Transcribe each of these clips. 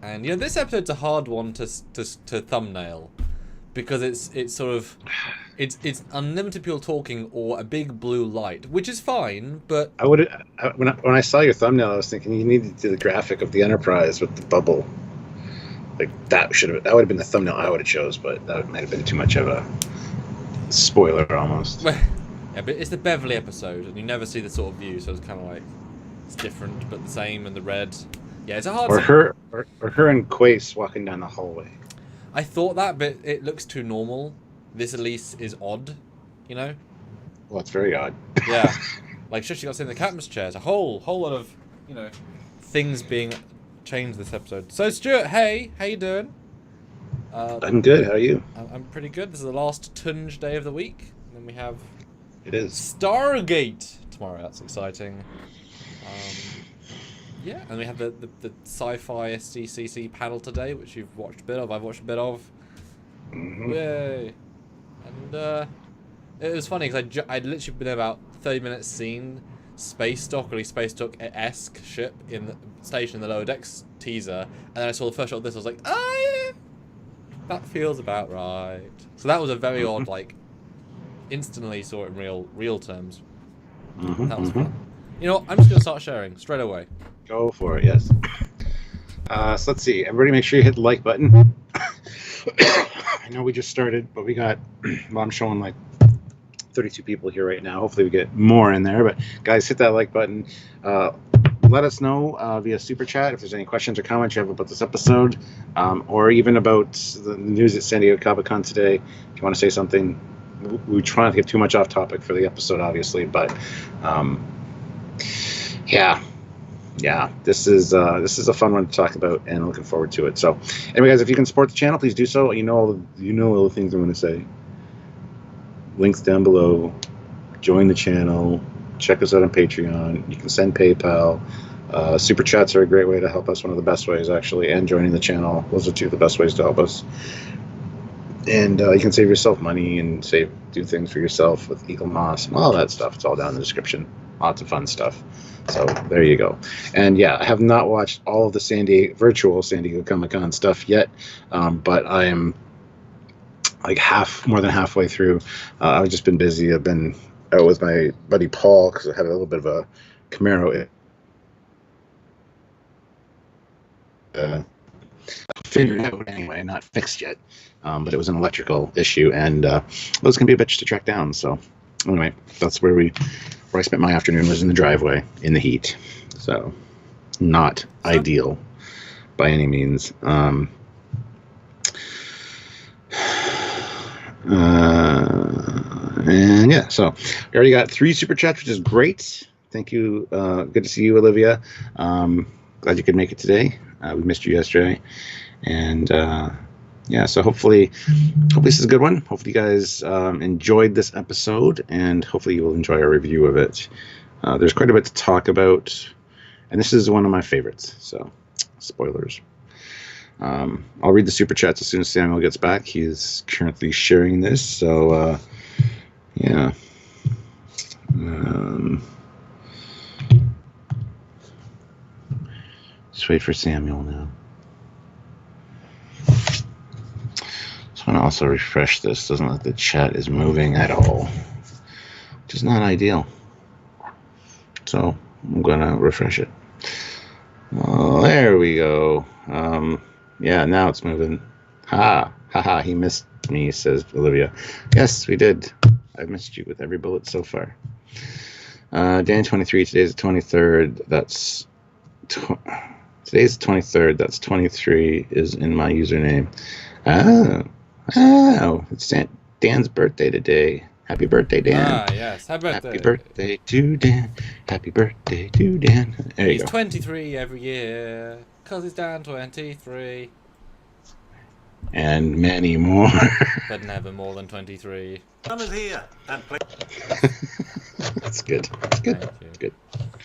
And this episode's a hard one to thumbnail because it's sort of it's unlimited people talking or a big blue light, which is fine, but When I saw your thumbnail, I was thinking you needed to do the graphic of the Enterprise with the bubble. Like that would have been the thumbnail I would have chose, but that might have been too much of a spoiler almost. yeah, but it's the Beverly episode, and you never see the sort of view, so it's kind of like it's different but the same, and the red. Yeah, it's a hard. Or her and Quace walking down the hallway. I thought that, but it looks too normal. This at least is odd, Well, it's very odd. Yeah, like she got sitting in the captain's chair. It's a whole lot of things being changed this episode. So Stuart, hey, how you doing? I'm good. How are you? I'm pretty good. This is the last Tunge day of the week. And then we have It is Stargate tomorrow. That's exciting. Yeah, and we have the sci-fi SDCC panel today, which you've watched a bit of. I've watched a bit of. Mm-hmm. Yay! And it was funny because I'd literally been about 30 minutes seen Space Dock, or at least Space Dock-esque ship in the station in the Lower Decks teaser, and then I saw the first shot of this. I was like, yeah, that feels about right. So that was a very odd, like, instantly saw it in real terms. Mm-hmm. That was fun. You know what? I'm just gonna start sharing straight away. Go for it. Yes. So let's see. Everybody, make sure you hit the like button. I know we just started, but I'm showing like 32 people here right now. Hopefully we get more in there, but guys, hit that like button. Let us know via super chat if there's any questions or comments you have about this episode, or even about the news at San Diego Comic-Con today. If you want to say something, we try not to get too much off topic for the episode, obviously, but yeah, this is a fun one to talk about, and looking forward to it. So, anyway, guys, if you can support the channel, please do so. You know all the things I'm going to say. Links down below. Join the channel. Check us out on Patreon. You can send PayPal. Super chats are a great way to help us. One of the best ways, actually, and joining the channel. Those are two of the best ways to help us. And you can save yourself money and do things for yourself with Eaglemoss and all that stuff. It's all down in the description. Lots of fun stuff. So there you go. And yeah, I have not watched all of the virtual San Diego Comic-Con stuff yet, but I am like more than halfway through. I've just been busy. I've been out with my buddy Paul because I had a little bit of a Camaro figured out anyway, not fixed yet, but it was an electrical issue, and those can be a bitch to track down. So anyway, that's where I spent my afternoon, was in the driveway in the heat. So not ideal by any means. And yeah, so we already got 3 super chats, which is great. Thank you. Good to see you, Olivia. Glad you could make it today. We missed you yesterday. And yeah, so hopefully this is a good one. Hopefully you guys enjoyed this episode, and hopefully you will enjoy our review of it. There's quite a bit to talk about, and this is one of my favorites, so spoilers. I'll read the super chats as soon as Samuel gets back. He is currently sharing this, so yeah. Just wait for Samuel now. So I'm going to also refresh this. Doesn't look like the chat is moving at all, which is not ideal. So I'm going to refresh it. Oh, there we go. Yeah, now it's moving. Ha, he missed me, says Olivia. Yes, we did. I've missed you with every bullet so far. Dan 23, today's the 23rd. Today's the 23rd. That's 23 is in my username. Oh, it's Dan's birthday today. Happy birthday, Dan. Yes, happy birthday. Happy birthday to Dan. Happy birthday to Dan. There you go. He's 23 every year, because he's Dan 23. And many more. But never more than 23. Come is here and play. That's good. That's good. That's good.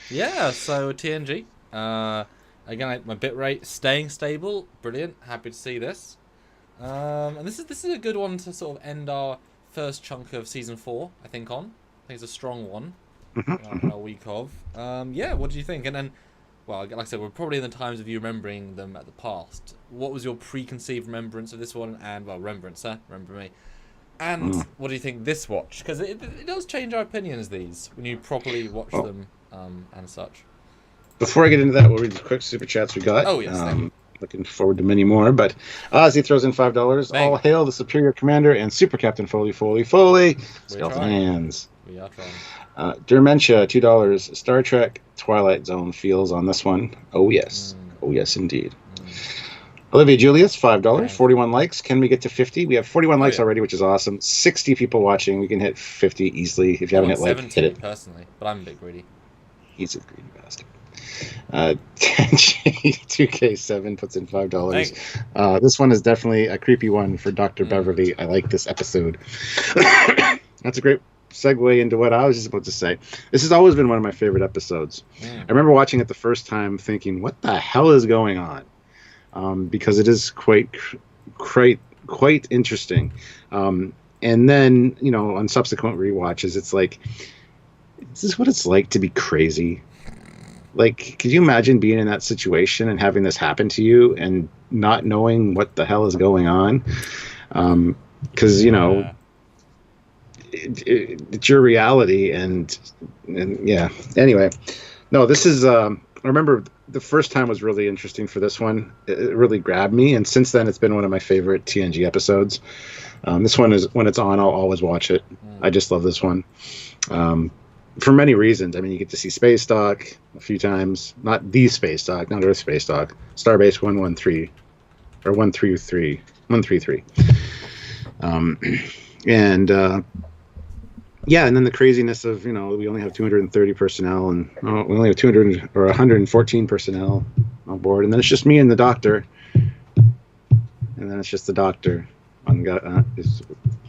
Yeah, so TNG. Again, my bitrate staying stable. Brilliant. Happy to see this. And this is a good one to sort of end our first chunk of season 4, I think it's a strong one. On a week of. Yeah, what do you think? And then well, like I said, we're probably in the times of you remembering them at the past. What was your preconceived remembrance of this one? And, well, remember me. And what do you think this watch? Because it does change our opinions, these, when you properly watch them and such. Before I get into that, we'll read the quick super chats we got. Oh, yes, thank you. Looking forward to many more, but Ozzy throws in $5. Bang. All hail the superior commander and super captain Foley. Skeleton hands. We are trying. Dementia, $2. Star Trek Twilight Zone feels on this one. Oh, yes. Oh, yes, indeed. Olivia Julius, $5. 41 likes. Can we get to 50? We have 41 likes already, which is awesome. 60 people watching. We can hit 50 easily. If you haven't hit like, hit it. Personally, but I'm a bit greedy. He's a greedy bastard. TNG 2K7 puts in $5. This one is definitely a creepy one for Dr. Beverly. I like this episode. That's a great segue into what I was just about to say. This has always been one of my favorite episodes. I remember watching it the first time thinking, what the hell is going on? Because it is quite interesting. And then, you know, on subsequent rewatches, it's like, this is what it's like to be crazy. Like, could you imagine being in that situation and having this happen to you and not knowing what the hell is going on? Because, you know, it's your reality. And yeah. Anyway, no, this is, I remember the first time was really interesting for this one. It really grabbed me. And since then, it's been one of my favorite TNG episodes. This one is, when it's on, I'll always watch it. I just love this one. For many reasons. I mean, you get to see Space Dock a few times. Not the Space Dock, not Earth Space Dock. Starbase 113. Or 133. 133. Yeah, and then the craziness of, you know, we only have 230 personnel, and we only have 200 or 114 personnel on board, and then it's just me and the doctor. And then it's just the doctor. It's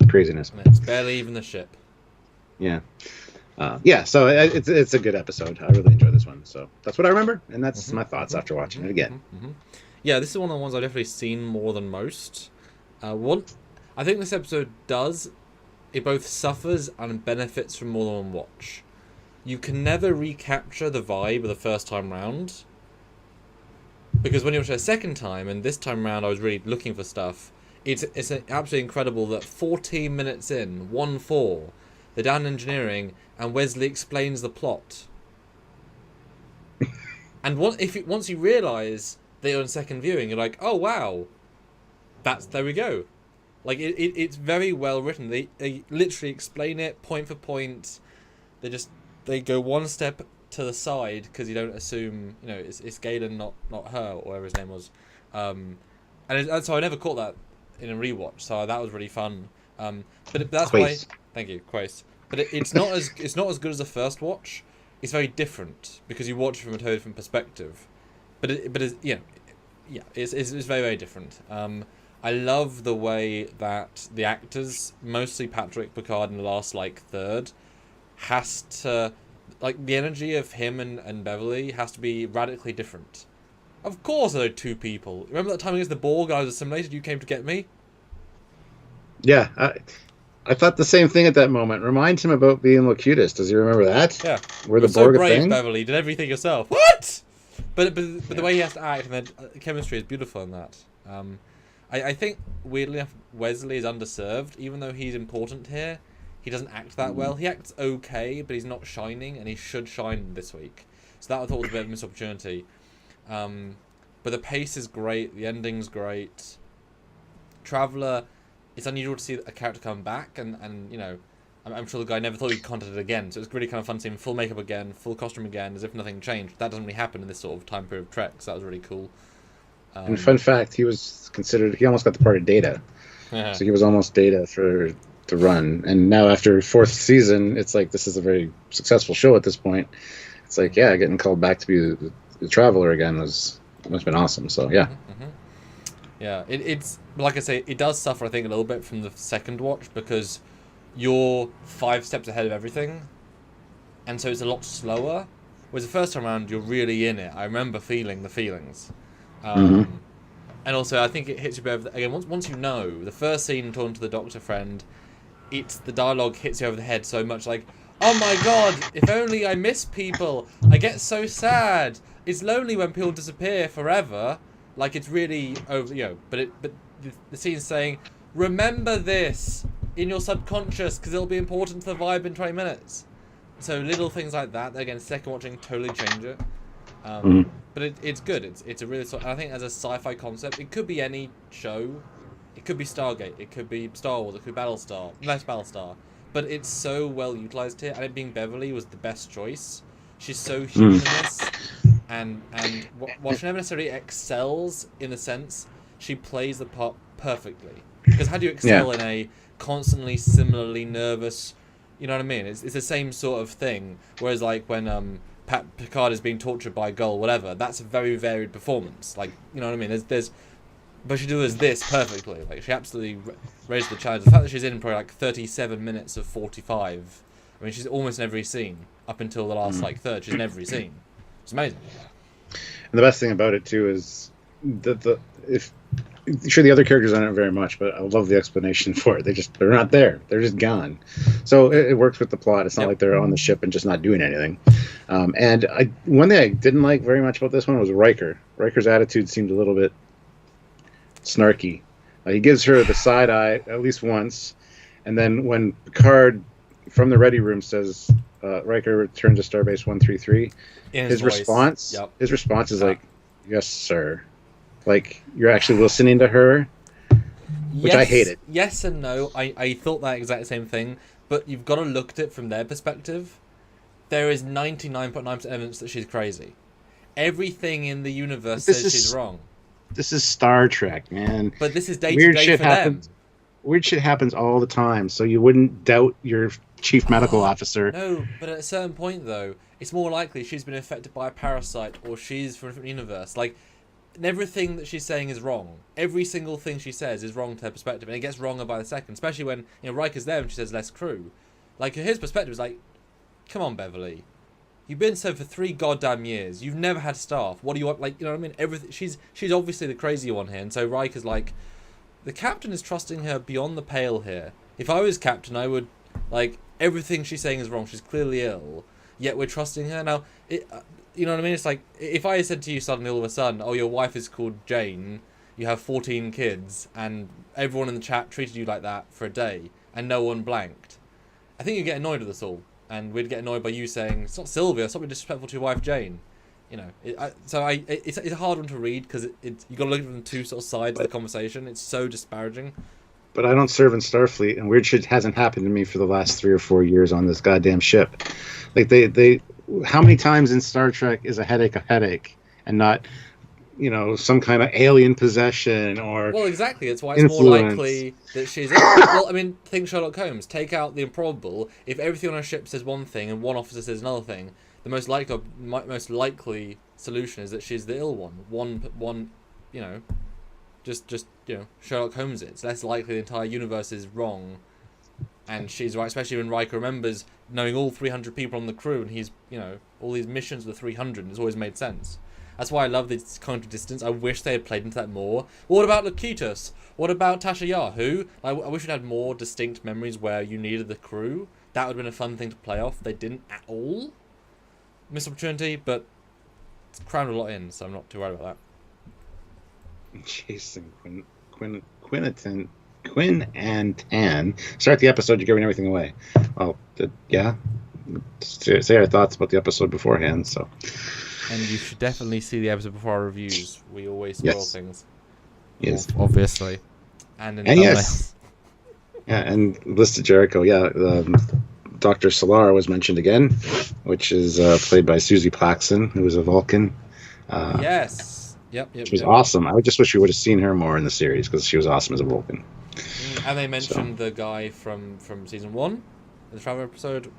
craziness. And it's barely even the ship. Yeah. So it's a good episode. I really enjoy this one. So that's what I remember, and that's my thoughts after watching it again. Yeah, this is one of the ones I've definitely seen more than most. I think this episode it both suffers and benefits from more than one watch. You can never recapture the vibe of the first time round, because when you watch it a second time, and this time round I was really looking for stuff, it's absolutely incredible that 14 minutes in, 1-4, they're down in engineering, and Wesley explains the plot. And once you realise that you're on second viewing, you're like, oh wow, there we go. Like it's very well written. They literally explain it point for point. They go one step to the side because you don't assume, you know, it's Galen, not her, or whatever his name was. And so I never caught that in a rewatch. So that was really fun. But that's why. Thank you, Quace. But it's not as good as the first watch. It's very different because you watch it from a totally different perspective. But it's very, very different. I love the way that the actors, mostly Patrick Picard in the last third, has to, the energy of him and Beverly has to be radically different. Of course there are two people. Remember that time against the Borg I was assimilated, you came to get me? Yeah, I thought the same thing at that moment. Remind him about being Locutus. Does he remember that? Yeah. Were the Borg so brave, a thing? Beverly. Did everything yourself. What? But the way he has to act and the chemistry is beautiful in that. I think, weirdly enough, Wesley is underserved. Even though he's important here, he doesn't act that well. He acts okay, but he's not shining, and he should shine this week. So that I thought was a bit of a missed opportunity. But the pace is great. The ending's great. Traveller, it's unusual to see a character come back, and you know, I'm sure the guy never thought he'd contact it again. So it's really kind of fun to see him full makeup again, full costume again, as if nothing changed. That doesn't really happen in this sort of time period of Trek, so that was really cool. And fun fact, he almost got the part of Data. Yeah. So he was almost Data to run. And now after fourth season, it's like this is a very successful show at this point. It's like, yeah, getting called back to be the Traveler again must have been awesome. So, yeah. Yeah, it's, like I say, it does suffer, I think, a little bit from the second watch because you're 5 steps ahead of everything. And so it's a lot slower. Whereas the first time around, you're really in it. I remember feeling the feelings. And also, I think it hits you better again once you know the first scene talking to the doctor friend. It's the dialogue hits you over the head so much, like, oh my god, if only I miss people. I get so sad. it's lonely when people disappear forever. Like, it's really over, but the scene's saying, remember this in your subconscious because it'll be important to the vibe in 20 minutes. So little things like that. Again, second watching totally change it. But it's good. It's a really. I think as a sci-fi concept, it could be any show. It could be Stargate. It could be Star Wars. It could be Battlestar. Less Battlestar. But it's so well utilized here, and it being Beverly was the best choice. She's so human in this, and while she never necessarily excels in the sense, she plays the part perfectly. Because how do you excel in a constantly similarly nervous? You know what I mean? It's the same sort of thing. Whereas like when Picard is being tortured by a gull, whatever, that's a very varied performance. Like, you know what I mean? But she does this perfectly. Like, she absolutely raised the challenge. The fact that she's in probably like 37 minutes of 45. I mean, she's almost in every scene up until the last like third. She's in every scene. It's amazing. And the best thing about it too is sure, the other characters aren't very much, but I love the explanation for it. They're not there. They're just gone. So it works with the plot. It's not like they're on the ship and just not doing anything. And one thing I didn't like very much about this one was Riker. Riker's attitude seemed a little bit snarky. He gives her the side eye at least once, and then when Picard from the ready room says Riker return to Starbase 133, his response is like, "Yes, sir." Like, you're actually listening to her, which I hated. Yes and no. I thought that exact same thing, but you've got to look at it from their perspective. There is 99.9% evidence that she's crazy. Everything in the universe says she's wrong. This is Star Trek, man. But this is day-to-day for them. Weird shit happens all the time, so you wouldn't doubt your chief medical officer. No, but at a certain point, though, it's more likely she's been affected by a parasite or she's from a different universe. Like, everything that she's saying is wrong. Every single thing she says is wrong to her perspective, and it gets wronger by the second, especially when Riker's there and she says less crew. Like, his perspective is like, come on, Beverly. You've been so for 3 goddamn years. You've never had staff. What do you want? Like, you know what I mean? Everything. She's obviously the crazy one here, and so Riker's like, the captain is trusting her beyond the pale here. If I was captain, I would, like, everything she's saying is wrong. She's clearly ill, yet we're trusting her. Now, you know what I mean? It's like, if I said to you suddenly all of a sudden, oh, your wife is called Jane, you have 14 kids, and everyone in the chat treated you like that for a day, and no one blanked, I think you'd get annoyed with us all. And we'd get annoyed by you saying, it's not Sylvia, stop being disrespectful to your wife Jane. You know, it's a hard one to read because you got to look at it from 2 sort of sides of the conversation. It's so disparaging. But I don't serve in Starfleet, and weird shit hasn't happened to me for the last 3 or 4 years on this goddamn ship. Like, they how many times in Star Trek is a headache, and not, some kind of alien possession or Well, exactly. It's why it's more likely that she's... Well, I mean, think Sherlock Holmes. Take out the improbable. If everything on a ship says one thing and one officer says another thing, the most likely solution is that she's the ill one. Just Sherlock Holmes it. It's less likely the entire universe is wrong and she's right, especially when Riker remembers knowing all 300 people on the crew and he's, all these missions with 300, and it's always made sense. That's why I love this kind of distance. I wish they had played into that more. What about Locutus? What about Tasha Yar? I wish we'd had more distinct memories where you needed the crew. That would have been a fun thing to play off. They didn't at all. Missed opportunity, but it's crammed a lot in, so I'm not too worried about that. Jason Quinn and Tan. Start the episode, you're giving everything away. Well, say our thoughts about the episode beforehand, so... And you should definitely see the episode before our reviews. We always spoil things. Yes. Obviously. And yes. Yeah, and List of Jericho, Dr. Solar was mentioned again, which is played by Susie Plaxton, who was a Vulcan. Yes. Yep. She was awesome. I just wish we would have seen her more in the series, because she was awesome as a Vulcan. And they mentioned the guy from season 1, the Traveler episode,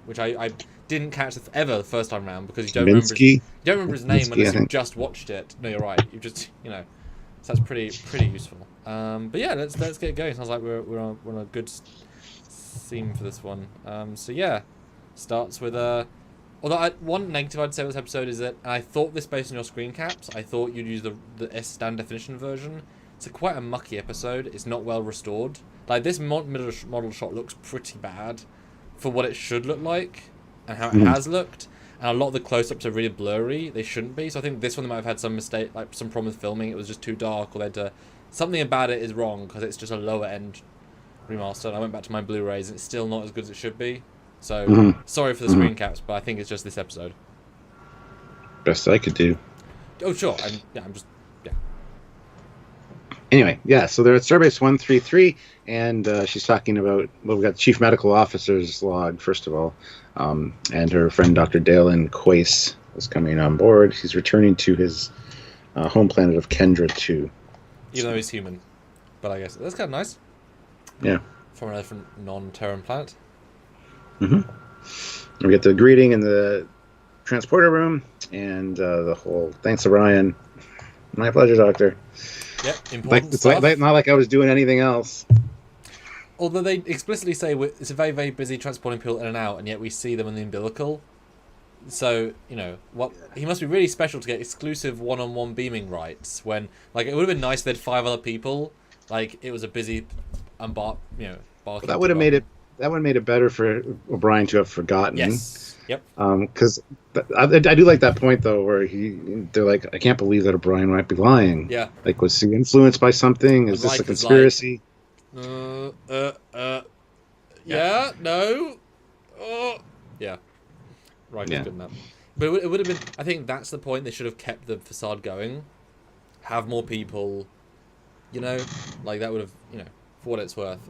which I didn't catch ever the first time around because you don't remember his name unless you've just watched it. No, you're right. You just so that's pretty useful. But yeah, let's get going. Sounds like we're on a good theme for this one. Starts with although one negative I'd say with this episode is that, and I thought this based on your screen caps, I thought you'd use the standard definition version. It's quite a mucky episode. It's not well restored. Like, this model shot looks pretty bad for what it should look like and how it has looked. and a lot of the close-ups are really blurry. They shouldn't be. So I think this one they might have had some mistake, like some problem with filming. It was just too dark, or something about it is wrong because it's just a lower end remaster. And I went back to my Blu-rays, and it's still not as good as it should be. So sorry for the screen caps, but I think it's just this episode. Best I could do. Oh sure, Anyway, yeah, so they're at Starbase 133, and she's talking about, well, we got the Chief Medical Officer's log, first of all, and her friend Dr. Dalen Quace is coming on board. He's returning to his home planet of Kendra 2. Even though he's human. But I guess that's kind of nice. Yeah. From a different non-Terran planet. We get the greeting in the transporter room, and the whole, thanks, Orion. My pleasure, Doctor. Yep, important it's stuff. not like I was doing anything else. Although they explicitly say it's a very, very busy transporting people in and out, and yet we see them in the umbilical. So, he must be really special to get exclusive one-on-one beaming rights when, like, it would have been nice if they had 5 other people. Like, it was a busy, barking. That would have made it better for O'Brien to have forgotten. Yes. Yep. Because I do like that point though, where they're like, I can't believe that O'Brien might be lying. Yeah. Like, was he influenced by something? Is this a conspiracy? Yeah. No. Oh. Yeah. Right. Yeah. Good enough. But it would have been. I think that's the point. They should have kept the facade going. Have more people. Like that would have. For what it's worth.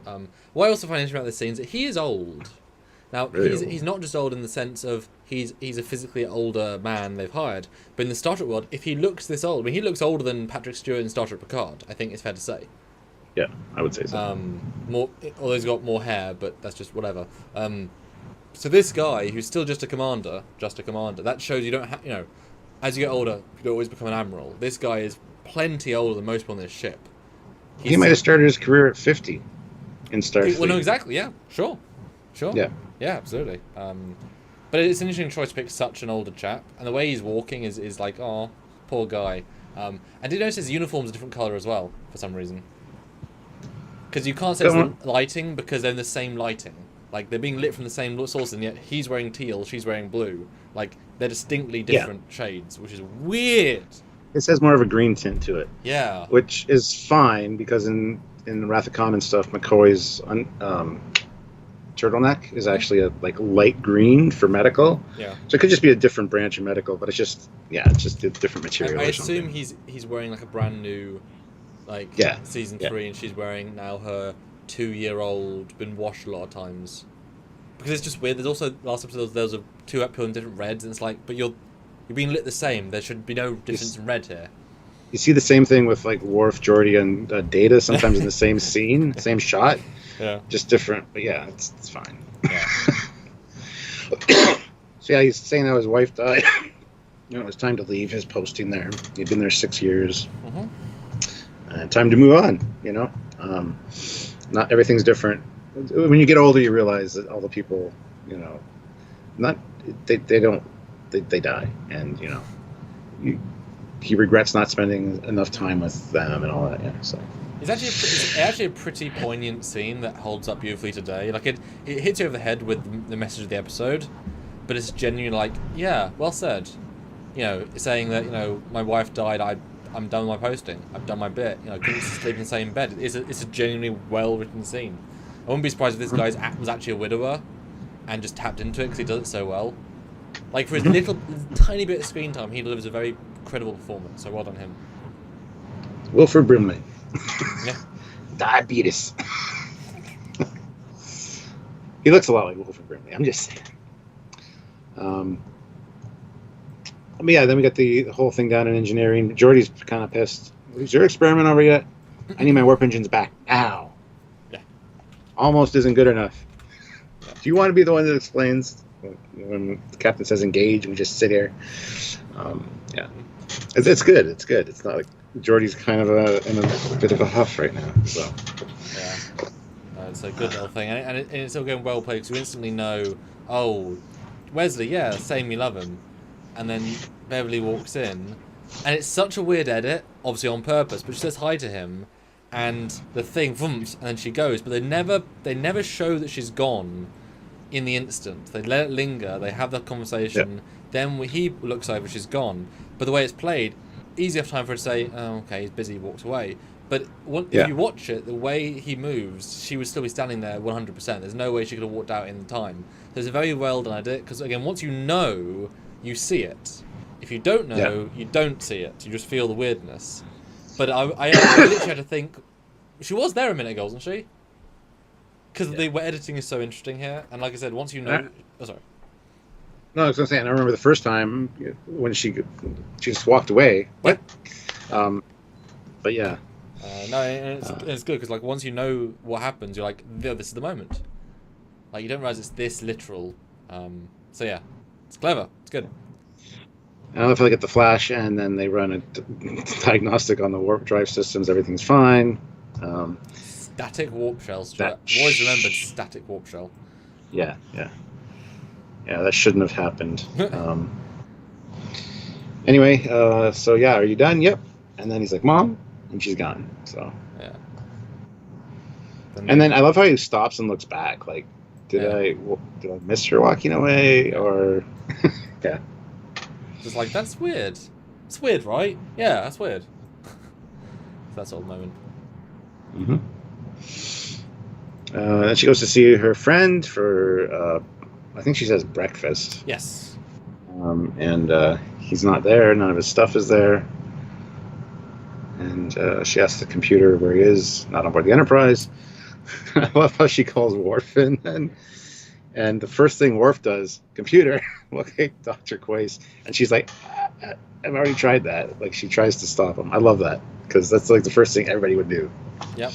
What I also find interesting about this scene is that he is old. Now, Really he's not just old in the sense of he's a physically older man they've hired, but in the Star Trek world, if he looks this old, he looks older than Patrick Stewart in Star Trek Picard, I think it's fair to say. Yeah, I would say so. Although he's got more hair, but that's just whatever. So this guy, who's still just a commander, that shows you don't have, as you get older, you don't always become an admiral. This guy is plenty older than most people on this ship. He might have started his career at 50 in Starfleet. Well, no, exactly, yeah, sure. Yeah, absolutely. But it's an interesting choice to pick such an older chap, and the way he's walking is like, oh, poor guy. And did you notice his uniform's a different colour as well, for some reason? Because you can't say it's the lighting, because they're in the same lighting. Like, they're being lit from the same source, and yet he's wearing teal, she's wearing blue. Like, they're distinctly different shades, which is weird. This has more of a green tint to it. Yeah. Which is fine, because in Wrath of Khan and stuff, McCoy's turtleneck is actually a light green for medical. Yeah. So it could just be a different branch of medical, but it's just a different material. I assume he's wearing like a brand new, season 3, and she's wearing now her 2-year-old, been washed a lot of times. Because it's just weird. There's also last episode there was 2 people in different reds, and it's like, but you're being lit the same. There should be no difference in red here. You see the same thing with Worf, Geordi, and Data sometimes in the same scene, same shot. Yeah. Just different, but yeah, it's fine. Yeah. So yeah, he's saying how his wife died. It was time to leave his posting there. He'd been there 6 years. Time to move on. Not everything's different. When you get older, you realize that all the people, they die, and he regrets not spending enough time with them and all that. Yeah, so. It's actually a pretty poignant scene that holds up beautifully today. Like it hits you over the head with the message of the episode, but it's genuinely like, yeah, well said. It's saying that my wife died. I'm done with my posting. I've done my bit. Couldn't sleep in the same bed. It's a genuinely well written scene. I wouldn't be surprised if this guy was actually a widower, and just tapped into it because he does it so well. Like for his little tiny bit of screen time, he delivers a very credible performance. So well done him. Wilford Brimley. Yeah. Diabetes. He looks a lot like Wilford Brimley. I'm just saying. But yeah, then we got the whole thing down in engineering. Geordi's kind of pissed. Is your experiment over yet? I need my warp engines back now. Yeah. Almost isn't good enough. Yeah. Do you want to be the one that explains when the captain says engage and we just sit here? Yeah. It's good. It's good. It's not like Geordi's kind of in a bit of a huff right now. So. Yeah. It's a good little thing. And it's all going well played because you instantly know, oh, Wesley, yeah, same, you love him. And then Beverly walks in, and it's such a weird edit, obviously on purpose, but she says hi to him, and the thing, and then she goes, but they never show that she's gone in the instant. They let it linger, they have that conversation, Then when he looks over, she's gone. But the way it's played, easy enough time for her to say, "Oh, okay, he's busy," walks away. But if you watch it, the way he moves, she would still be standing there 100%. There's no way she could have walked out in the time. So it's a very well done idea, because again, once you know, you see it. If you don't know, you don't see it. You just feel the weirdness. But I literally had to think, she was there a minute ago, wasn't she? Because the editing is so interesting here. And like I said, once you know... Oh, sorry. No, I was going to say, and I remember the first time when she just walked away. What? But yeah. No, it's good, because like once you know what happens, you're like, this is the moment. Like, you don't realize it's this literal. So yeah, it's clever. It's good. I don't know if I get the flash, and then they run a diagnostic on the warp drive systems. Everything's fine. Static warp shells. I've always remembered static warp shell. Yeah. That shouldn't have happened. Anyway, so yeah, are you done? Yep. And then he's like, "Mom," and she's gone. So yeah. And then I love how he stops and looks back. Like, did I miss her walking away, or yeah? Just like, that's weird. It's weird, right? Yeah, that's weird. That sort of moment. Then she goes to see her friend for, I think she says breakfast. Yes. And he's not there. None of his stuff is there. And she asks the computer where he is, not on board the Enterprise. I love how she calls Worf in. And the first thing Worf does, computer, okay, Dr. Quace. And she's like, I've already tried that. Like, she tries to stop him. I love that, because that's like the first thing everybody would do. Yep.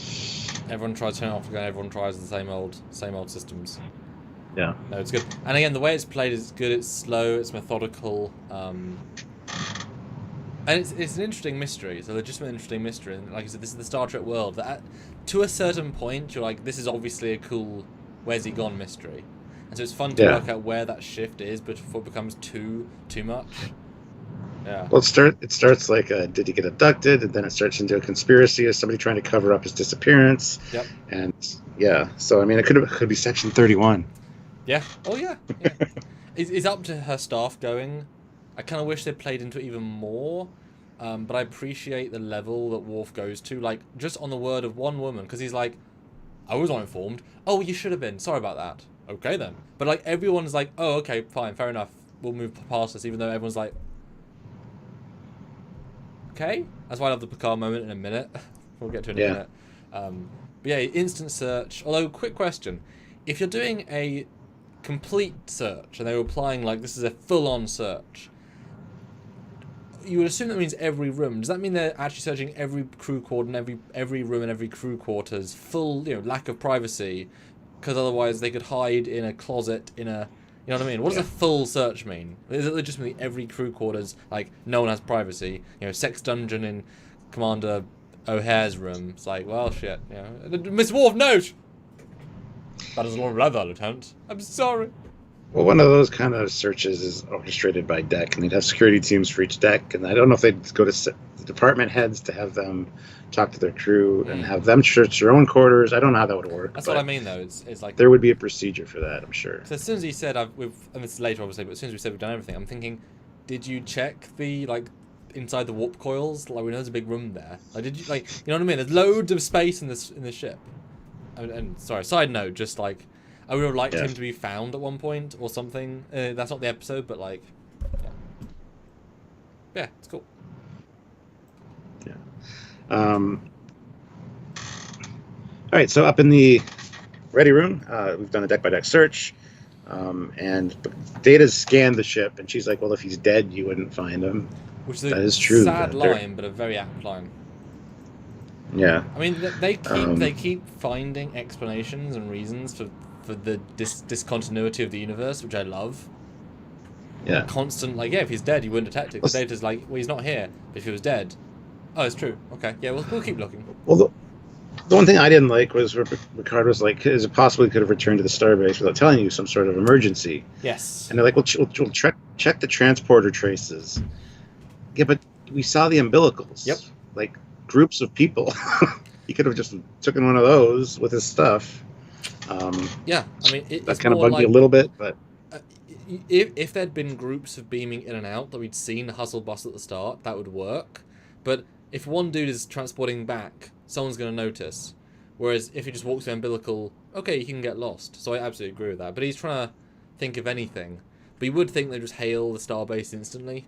Everyone tries to turn it off again. Everyone tries the same old systems. Yeah. No, it's good. And again, the way it's played is good. It's slow. It's methodical. And it's an interesting mystery. It's a legitimate interesting mystery. And like I said, this is the Star Trek world. That to a certain point, you're like, this is obviously a cool where's he gone mystery. And so it's fun to work out where that shift is before it becomes too much. Yeah. Well, it starts like, did he get abducted? And then it starts into a conspiracy of somebody trying to cover up his disappearance. Yep. And yeah, so I mean, it could be Section 31. Yeah. Oh yeah. It's up to her staff going. I kind of wish they played into it even more. But I appreciate the level that Worf goes to, like, just on the word of one woman, because he's like, I was not informed. Oh, you should have been. Sorry about that. Okay then. But like, everyone's like, oh, okay, fine, fair enough. We'll move past this, even though everyone's like, okay. That's why I love the Picard moment in a minute. We'll get to it in a minute. But yeah, instant search. Although, quick question: if you're doing a complete search and they were applying like this is a full-on search, you would assume that means every room. Does that mean they're actually searching every crew quarter and every room and every crew quarters, full, lack of privacy? Because otherwise they could hide in a closet in a, you know what I mean? What does a full search mean? Is it legitimately every crew quarters, like no one has privacy? Sex dungeon in Commander O'Hare's room. It's like, well, shit. Miss Worf, note. That is a lot of leather, Lieutenant. I'm sorry. Well, one of those kind of searches is orchestrated by deck, and they'd have security teams for each deck, and I don't know if they'd go to the department heads to have them talk to their crew and have them search their own quarters. I don't know how that would work. That's what I mean, though. It's like there would be a procedure for that, I'm sure. So as soon as he said, and this is later, obviously, but as soon as we said we've done everything, I'm thinking, did you check the, inside the warp coils? Like, we know there's a big room there. Like, did you, you know what I mean? There's loads of space in this ship. And sorry, side note, just like, I would have liked him to be found at one point or something. That's not the episode, but yeah, it's cool. Yeah. All right, so up in the ready room, we've done a deck-by-deck search, and Data's scanned the ship, and she's like, well, if he's dead, you wouldn't find him. Which is a sad line, but a very apt line. Yeah. I mean, they keep finding explanations and reasons for the discontinuity of the universe, which I love. Yeah. Constant, if he's dead, you wouldn't detect it. Because Data's like, well, he's not here. But if he was dead, oh, it's true. Okay, yeah, we'll keep looking. Well, the one thing I didn't like was Ricard was like, is it possible he could have returned to the starbase without telling you some sort of emergency? Yes. And they're like, we'll check the transporter traces. Yeah, but we saw the umbilicals. Yep. Like, groups of people. He could have just taken one of those with his stuff. Yeah, I mean, that kind of bugged me a little bit, but if there'd been groups of beaming in and out that we'd seen hustle bustle at the start, that would work. But if one dude is transporting back, someone's going to notice. Whereas if he just walks the umbilical, okay, he can get lost. So I absolutely agree with that. But he's trying to think of anything. But you would think they'd just hail the starbase instantly.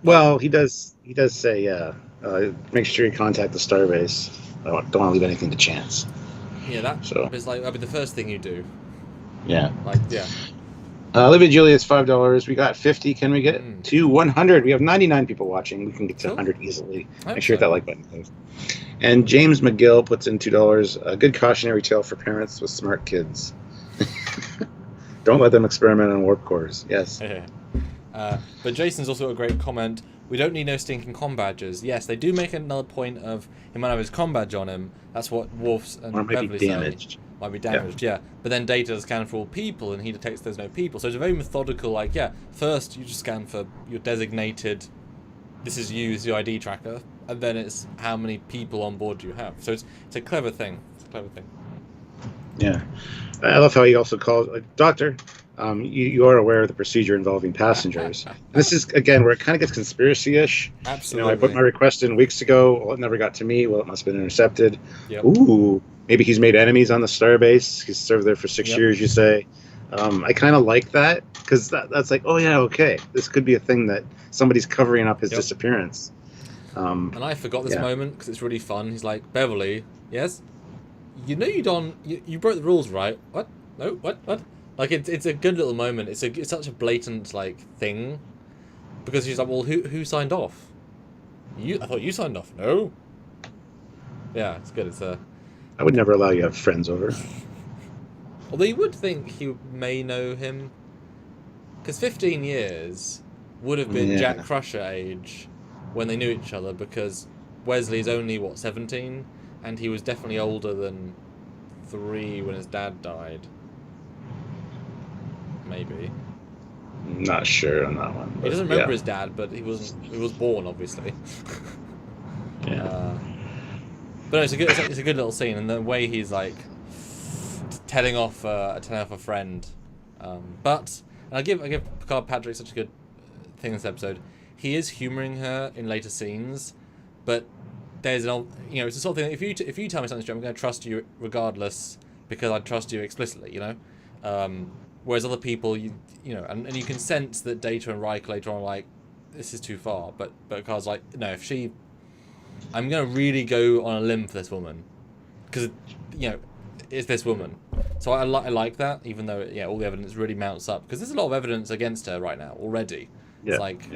Well, he does say, make sure you contact the starbase. I don't want to leave anything to chance. Yeah, that is like, that'd be the first thing you do. Yeah. Like, yeah. Olivia Julia's $5. We got 50. Can we get to 100? We have 99 people watching. We can get to 100 easily. Make sure you hit that like button, please. And James McGill puts in $2. A good cautionary tale for parents with smart kids. Don't let them experiment on warp cores. Yes. But Jason's also a great comment. We don't need no stinking comm badges. Yes, they do make another point of he might have his comm badge on him. That's what Worf's and Beverly say. Might be damaged, yeah. But then data does scan for all people, and he detects there's no people. So it's a very methodical, like, yeah, first you just scan for your designated, this is you, this is your ID tracker, and then it's how many people on board do you have. So it's a clever thing. It's a clever thing. Yeah. I love how he also calls, Doctor, you are aware of the procedure involving passengers. This is, again, where it kind of gets conspiracy-ish. Absolutely. I put my request in weeks ago. Well, it never got to me. Well, it must have been intercepted. Yep. Ooh. Maybe he's made enemies on the starbase. He's served there for 6 years, you say. I kind of like that, because that's like, oh, yeah, okay. This could be a thing that somebody's covering up his disappearance. And I forgot this moment, because it's really fun. He's like, Beverly, yes? You know you broke the rules, right? What? No? What? Like, it's a good little moment. It's such a blatant, like, thing. Because she's like, well, who signed off? I thought you signed off. No? Yeah, it's good. I would never allow you to have friends over. Although you would think he may know him. Because 15 years would have been Jack Crusher age when they knew each other, because Wesley's only, 17? And he was definitely older than 3 when his dad died. Maybe. Not sure on that one. He doesn't remember his dad, but he was born, obviously. Yeah. But no, it's a good little scene, and the way he's like telling off a friend. But and I give Picard Patrick such a good thing in this episode. He is humouring her in later scenes, but there's it's the sort of thing. If you tell me something's true, I'm going to trust you regardless, because I trust you explicitly. Whereas other people, and you can sense that Data and Riker later on are like, this is too far. But Picard's like, no, I'm going to really go on a limb for this woman, because it's this woman. So I like that, even though all the evidence really mounts up, because there's a lot of evidence against her right now already. It's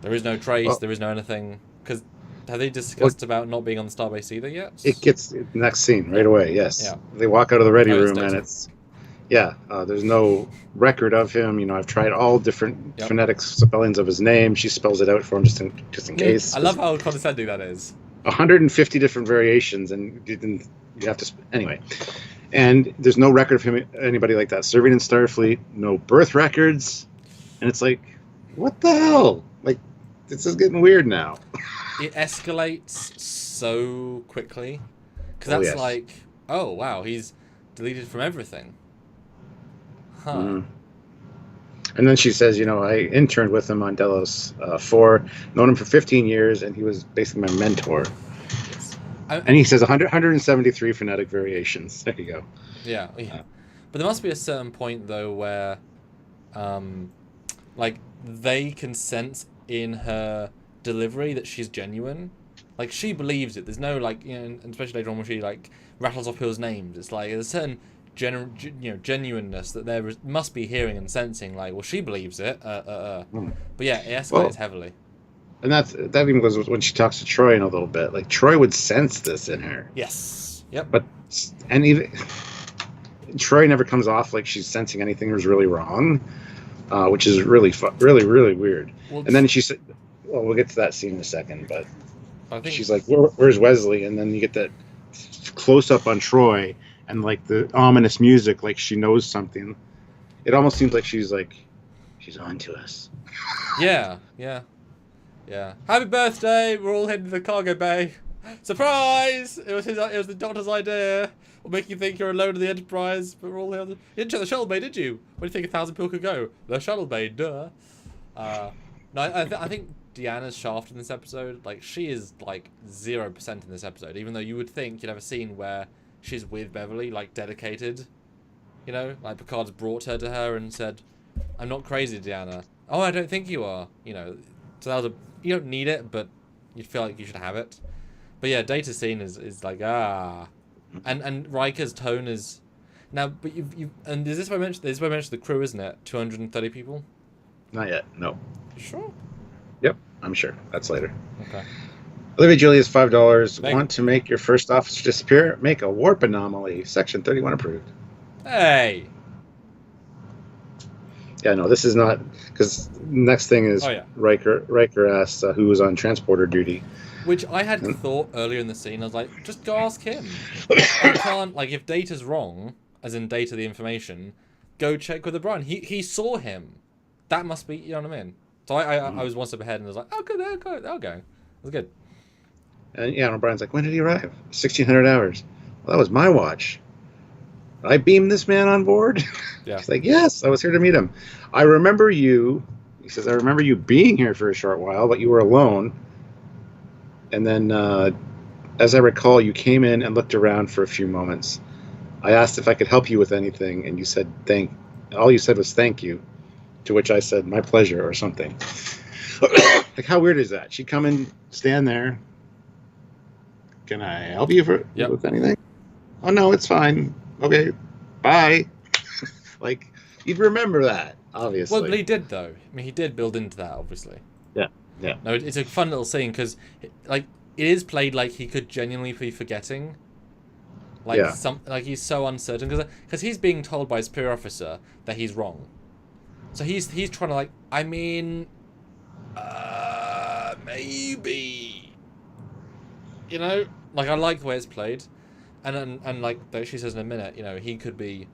there is no trace, there is no anything. Because have they discussed about not being on the starbase either yet? It gets next scene right away. Yes. Yeah. They walk out of the ready room and it's there's no record of him. I've tried all different phonetic spellings of his name. She spells it out for him just in case. I love how condescending that is. 150 different variations, and you have to anyway. And there's no record of him, anybody like that serving in Starfleet. No birth records, and it's like, what the hell? Like, this is getting weird now. It escalates so quickly, because that's like, oh wow, he's deleted from everything. Huh. Mm-hmm. And then she says, I interned with him on Delos 4, known him for 15 years, and he was basically my mentor. Yes. And he says 173 phonetic variations. There you go. Yeah. But there must be a certain point, though, where, they can sense in her delivery that she's genuine. Like, she believes it. There's no, and especially later on when she, rattles off people's names. It's like, there's a certain genuineness that there must be hearing and sensing. Like, well, she believes it. But yeah, it escalates heavily. And that even goes when she talks to Troy in a little bit. Like, Troy would sense this in her. Yes. Yep. And even Troy never comes off like she's sensing anything was really wrong, which is really really weird. Well, and then she said, well, we'll get to that scene in a second, but I think she's like, where's Wesley? And then you get that close up on Troy. And the ominous music, like she knows something. It almost seems like she's on to us. Yeah. Happy birthday! We're all heading to the cargo bay. Surprise! It was the Doctor's idea. We'll make you think you're alone in the Enterprise, but we're all the other. You didn't check the shuttle bay, did you? Where do you think 1,000 people could go? The shuttle bay, duh. No, I think Deanna's shaft in this episode, like, she is like 0% in this episode. Even though you would think you'd have a scene where she's with Beverly, like dedicated. You know, like Picard's brought her to her and said, "I'm not crazy, Deanna." "Oh, I don't think you are." You know, so that was you don't need it, but you feel like you should have it. But yeah, Data's scene is like and Riker's tone is now. But you and is this where I mentioned? This is where I mentioned the crew, isn't it? 230 people. Not yet. No. Sure. Yep, I'm sure. That's later. Okay. Olivia Julius, $5. Want to make your first officer disappear? Make a warp anomaly. Section 31 approved. Hey. Yeah, no, this is not, because next thing is Riker asks who was on transporter duty. Which I had thought earlier in the scene. I was like, just go ask him. You can't, like, if Data's wrong, as in Data the information, go check with O'Brien. He saw him. That must be, you know what I mean? So I was one step ahead and was like, oh, good, they'll go. It was good. And yeah, and O'Brien's like, when did he arrive? 1,600 hours. Well, that was my watch. I beamed this man on board? Yeah. He's like, yes, I was here to meet him. I remember you. He says, I remember you being here for a short while, but you were alone. And then, as I recall, you came in and looked around for a few moments. I asked if I could help you with anything, and you said, all you said was thank you, to which I said, my pleasure, or something. Like, how weird is that? She'd come and stand there. Can I help you with anything? Oh, no, it's fine. Okay, bye. Like, you'd remember that, obviously. Well, but he did, though. I mean, he did build into that, obviously. Yeah. No, it's a fun little scene, because, like, it is played like he could genuinely be forgetting. Like, like he's so uncertain, because he's being told by his superior officer that he's wrong. So he's trying to, like, I mean, maybe. You know? Like, I like the way it's played. And like she says in a minute, you know, he could be,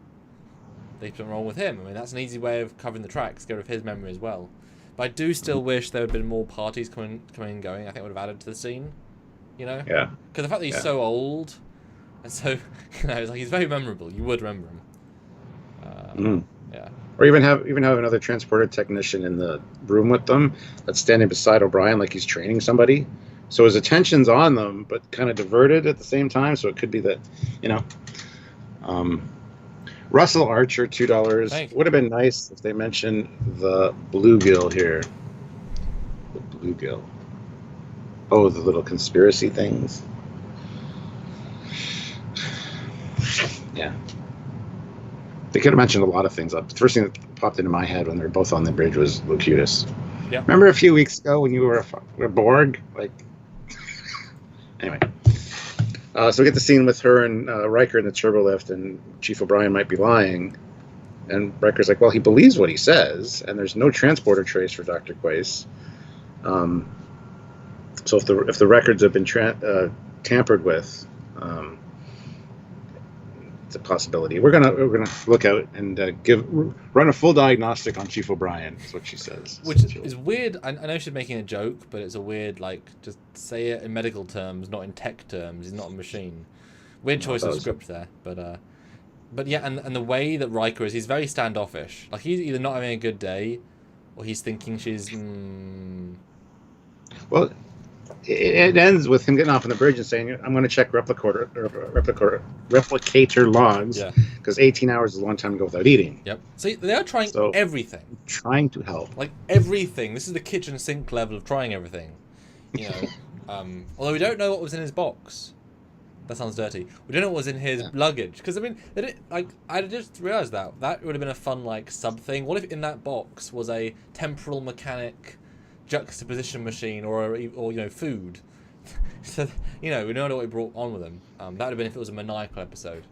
there's something wrong with him. I mean, that's an easy way of covering the tracks, get rid of his memory as well. But I do still wish there had been more parties coming and going. I think it would have added to the scene, you know? Yeah. Because the fact that he's so old, and so, you know, it's like he's very memorable. You would remember him. Yeah. Or even have another transporter technician in the room with them that's standing beside O'Brien like he's training somebody. So his attention's on them, but kind of diverted at the same time. So it could be that, you know. Russell Archer, $2. Would have been nice if they mentioned the bluegill here. The bluegill. Oh, the little conspiracy things. Yeah. They could have mentioned a lot of things. The first thing that popped into my head when they were both on the bridge was Locutus. Yeah. Remember a few weeks ago when you were a Borg? Like, anyway. So we get the scene with her and Riker in the turbo lift, and Chief O'Brien might be lying. And Riker's like, well, he believes what he says, and there's no transporter trace for Dr. Quaice. So if the records have been tampered with, it's a possibility. We're gonna look out and run a full diagnostic on Chief O'Brien. Is what she says. Which is weird. I know she's making a joke, but it's a weird, like, just say it in medical terms, not in tech terms. He's not a machine. Weird choice of script there, but yeah, and the way that Riker is, he's very standoffish. Like, he's either not having a good day, or he's thinking she's. Well, it ends with him getting off on the bridge and saying, I'm going to check replicator logs, because 18 hours is a long time to go without eating. Yep. See, they are trying everything. Trying to help. Like, everything. This is the kitchen sink level of trying everything. You know, although we don't know what was in his box. That sounds dirty. We don't know what was in his luggage. Because, I mean, I just realised that would have been a fun, like, sub thing. What if in that box was a temporal mechanic juxtaposition machine or you know, food? So, you know, we don't know what he brought on with him. That would have been if it was a maniacal episode.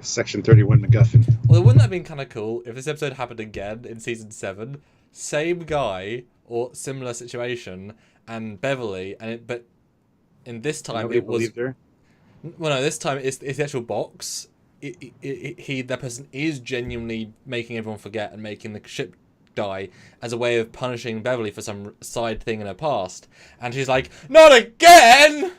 Section 31 MacGuffin. Although, wouldn't that have been kind of cool if this episode happened again in season 7? Same guy or similar situation, and Beverly, but in this time it was. Her? Well, no, this time it's the actual box. That person is genuinely making everyone forget and making the ship die as a way of punishing Beverly for some side thing in her past, and she's like, not again.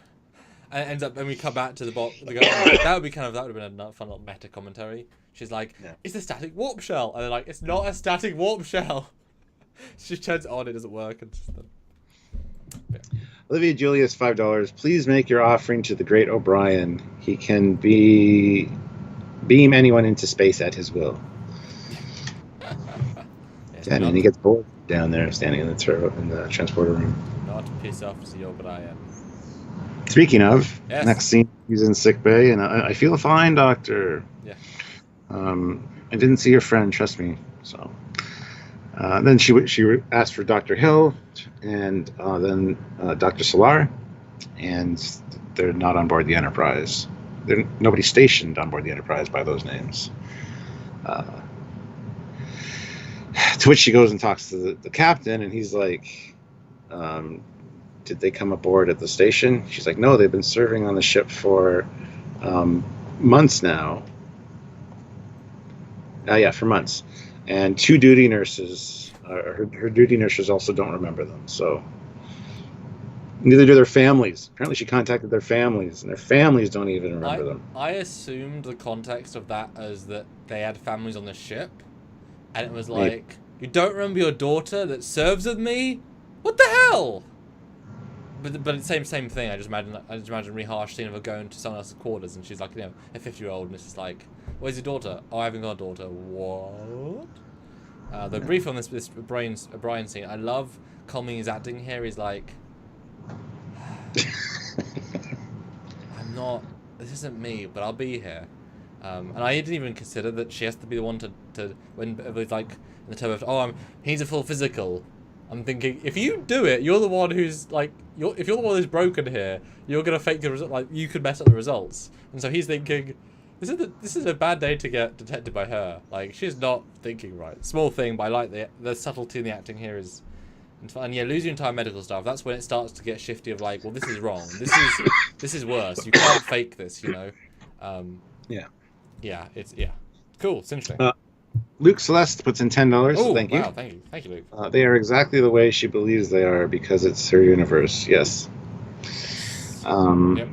And it ends up, and we come back to the box. That would have been a fun little meta commentary. She's like, "It's a static warp shell," and they're like, "It's not a static warp shell." She turns it on, it doesn't work, and just Olivia Julius, $5. Please make your offering to the great O'Brien. He can beam anyone into space at his will. And then he gets bored down there, standing in the transporter room. Not piss off the O'Brien. Speaking of, next scene, he's in sick bay, and I feel fine, doctor. Yeah. I didn't see your friend, trust me. So then she asked for Dr. Hill and then Dr. Solar, and they're not on board the Enterprise. Nobody's stationed on board the Enterprise by those names. To which she goes and talks to the captain, and he's like, did they come aboard at the station? She's like, no, they've been serving on the ship for months now. For months. And 2 duty nurses, her duty nurses also don't remember them. So neither do their families. Apparently she contacted their families, and their families don't even remember them. I assumed the context of that as that they had families on the ship, and it was like, you don't remember your daughter that serves with me? What the hell? But it's same thing. I just imagine a really harsh scene of her going to someone else's quarters, and she's like, a 50-year-old, and it's just like, where's your daughter? Oh, I haven't got a daughter. What? The brief on this Brian scene, I love Colming's acting here. He's like, this isn't me, but I'll be here. And I didn't even consider that she has to be the one to when it was like in the turbo. He needs a full physical. I'm thinking, if you do it, you're the one who's like, if you're the one who's broken here, you're gonna fake the result. Like, you could mess up the results. And so he's thinking, this is a bad day to get detected by her. Like, she's not thinking right. Small thing, but I like the subtlety in the acting here is. And yeah, lose your entire medical staff. That's when it starts to get shifty. Of like, well, this is wrong. This is worse. You can't fake this. Yeah, it's cool. It's interesting. Luke Celeste puts in $10. Oh, thank you. Wow, thank you, Luke. They are exactly the way she believes they are because it's her universe. Yes. Yep.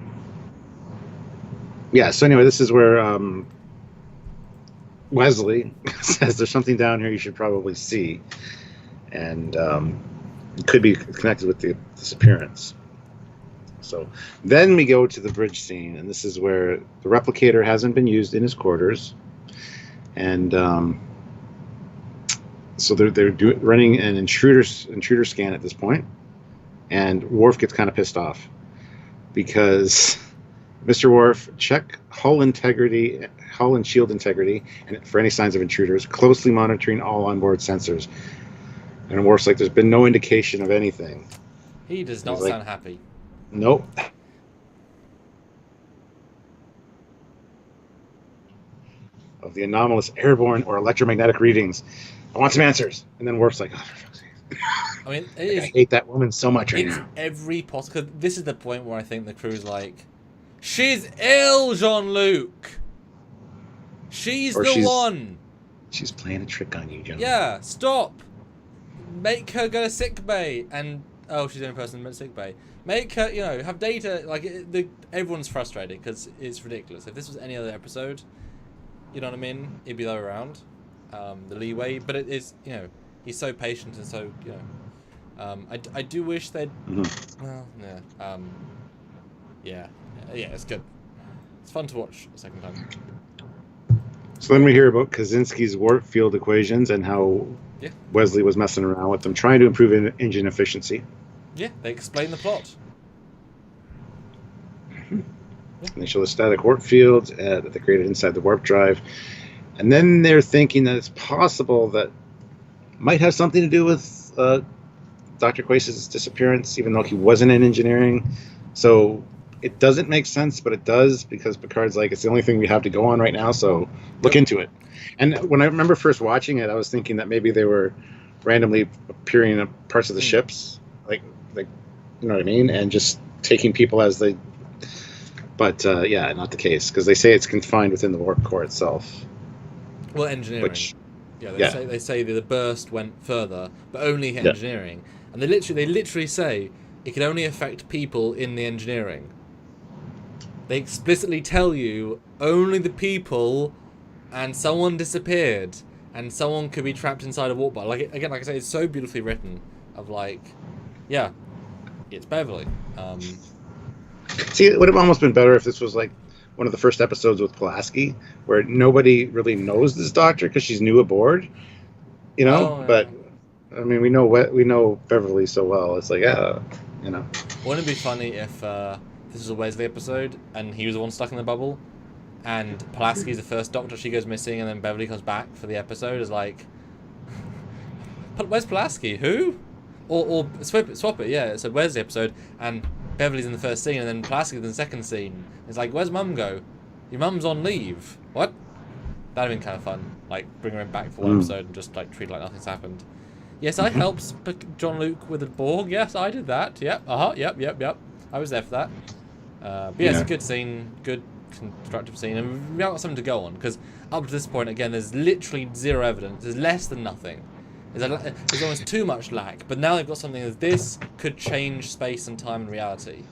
Yeah. So anyway, this is where Wesley says there's something down here you should probably see, and it could be connected with the disappearance. So then we go to the bridge scene, and this is where the replicator hasn't been used in his quarters. And so they're running an intruder scan at this point, and Worf gets kind of pissed off because Mr. Worf, check hull and shield integrity, and for any signs of intruders, closely monitoring all onboard sensors. And Worf's like, there's been no indication of anything. He does not sound happy. Nope. Of the anomalous airborne or electromagnetic readings. I want some answers. And then Worf's like, oh, for fuck's sake. I mean, I hate that woman so much right now. Every possible. This is the point where I think the crew's like, she's ill, Jean-Luc. She's the one. She's playing a trick on you, John. Yeah, stop. Make her go to sick bay. And, she's the only person in sick bay. Make her, have data. Like, everyone's frustrated because it's ridiculous. If this was any other episode, you know what I mean? It'd be the other way around, the leeway. But it is, he's so patient and so, I do wish they'd. Mm-hmm. Well, yeah. Yeah, it's good. It's fun to watch a second time. So then we hear about Kaczynski's warp field equations and how Wesley was messing around with them, trying to improve engine efficiency. Yeah, they explain the plot. Mm-hmm. Yeah. And they show the static warp fields that they created inside the warp drive. And then they're thinking that it's possible that might have something to do with Dr. Quase's disappearance, even though he wasn't in engineering. So it doesn't make sense, but it does, because Picard's like, it's the only thing we have to go on right now, so look into it. And when I remember first watching it, I was thinking that maybe they were randomly appearing in parts of the ships, like you know what I mean, and just taking people as they. But not the case, because they say it's confined within the warp core itself. Well, engineering. They say that the burst went further, but only engineering, and they literally say it can only affect people in the engineering. they explicitly tell you only the people, and someone disappeared, and someone could be trapped inside a warp bubble. Like again, like I say, it's so beautifully written. Of like, yeah, it's Beverly. See, it would have almost been better if this was like one of the first episodes with Pulaski, where nobody really knows this doctor because she's new aboard, you know. Oh, yeah. But I mean, we know Beverly so well. It's like, yeah, you know. Wouldn't it be funny if this was a Wesley episode and he was the one stuck in the bubble, and Pulaski's the first Doctor, she goes missing, and then Beverly comes back for the episode as like, where's Pulaski? Who? Or swap it, yeah. So Wesley episode and Beverly's in the first scene, and then Pulaski's in the second scene. It's like, where's Mum go? Your mum's on leave. What? That'd have been kind of fun. Like, bring her back for one episode and just like treat it like nothing's happened. Yes, I helped John Luke with the Borg. Yes, I did that. Yep. Yep. I was there for that. But yeah, it's a good scene, good constructive scene, and we've got something to go on because up to this point, again, there's literally zero evidence. There's less than nothing. There's almost too much lack. But now they've got something that this could change space and time and reality.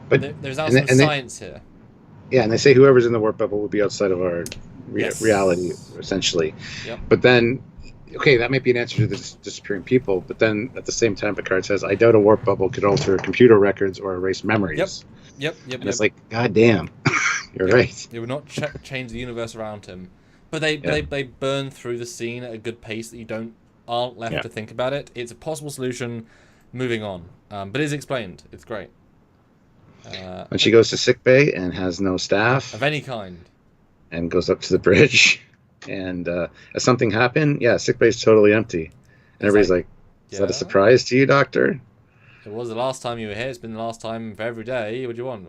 But there's now some science here. Yeah, and they say whoever's in the warp bubble would be outside of our reality, essentially. Yep. But then, okay, that might be an answer to the disappearing people. But then at the same time, Picard says, "I doubt a warp bubble could alter computer records or erase memories." Yep. And it's like, God damn, you're right. It would not change the universe around him. But they burn through the scene at a good pace that you aren't left to think about it. It's a possible solution. Moving on, but it is explained. It's great. When she goes to sickbay and has no staff of any kind, and goes up to the bridge, and has something happen? Yeah, sickbay's totally empty, and everybody's like, "Is that a surprise to you, Doctor?" It was the last time you were here. It's been the last time for every day. What do you want?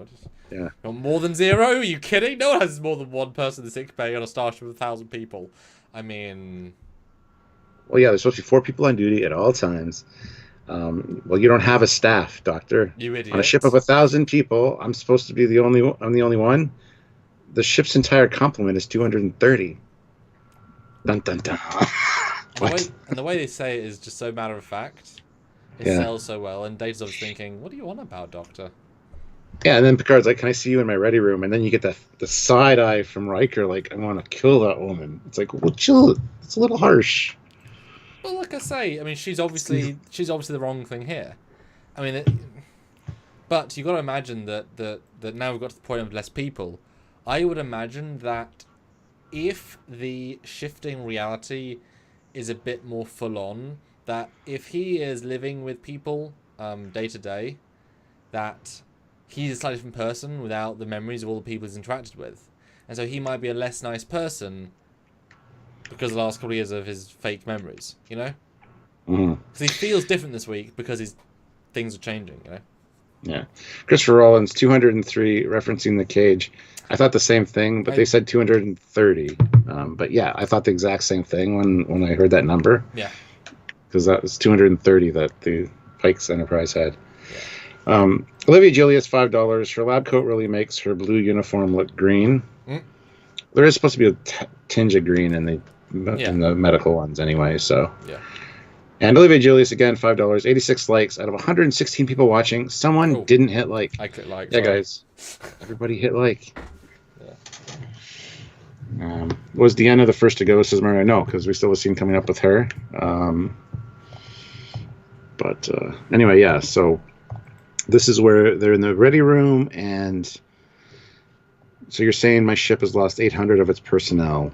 Yeah. You want more than zero? Are you kidding? No one has more than one person in the sickbay on a starship with 1,000 people. I mean, well, yeah, there's supposed to be 4 people on duty at all times. Well, you don't have a staff, Doctor. You idiot. On a ship of 1,000 people, I'm supposed to be the only one. The ship's entire complement is 230. Dun dun dun. And the way they say it is just so matter of fact. It sells so well, and Data's always thinking, "What do you want about, Doctor?" Yeah, and then Picard's like, "Can I see you in my ready room?" And then you get the side eye from Riker, like, "I want to kill that woman." It's like, well, chill. It's a little harsh. Well, like I say, I mean, she's obviously the wrong thing here. I mean, but you got to imagine that now we've got to the point of less people. I would imagine that if the shifting reality is a bit more full on, that if he is living with people day to day, that he's a slightly different person without the memories of all the people he's interacted with, and so he might be a less nice person because of the last couple of years of his fake memories, you know? Because he feels different this week because things are changing, you know? Yeah. Christopher Rollins, 203, referencing the cage. I thought the same thing, but they said 230. But yeah, I thought the exact same thing when I heard that number. Yeah. Because that was 230 that the Pike's Enterprise had. Yeah. Olivia Julius, $5. Her lab coat really makes her blue uniform look green. There is supposed to be a tinge of green in the medical ones anyway, so. Yeah. And Olivia Julius, again, $5, 86 likes out of 116 people watching. Someone didn't hit like. I clicked like. Yeah, guys. Everybody hit like. Yeah. Was Deanna the first to go, says Maria? No, because we still have a scene coming up with her. But anyway, yeah, so this is where they're in the ready room, and so you're saying my ship has lost 800 of its personnel.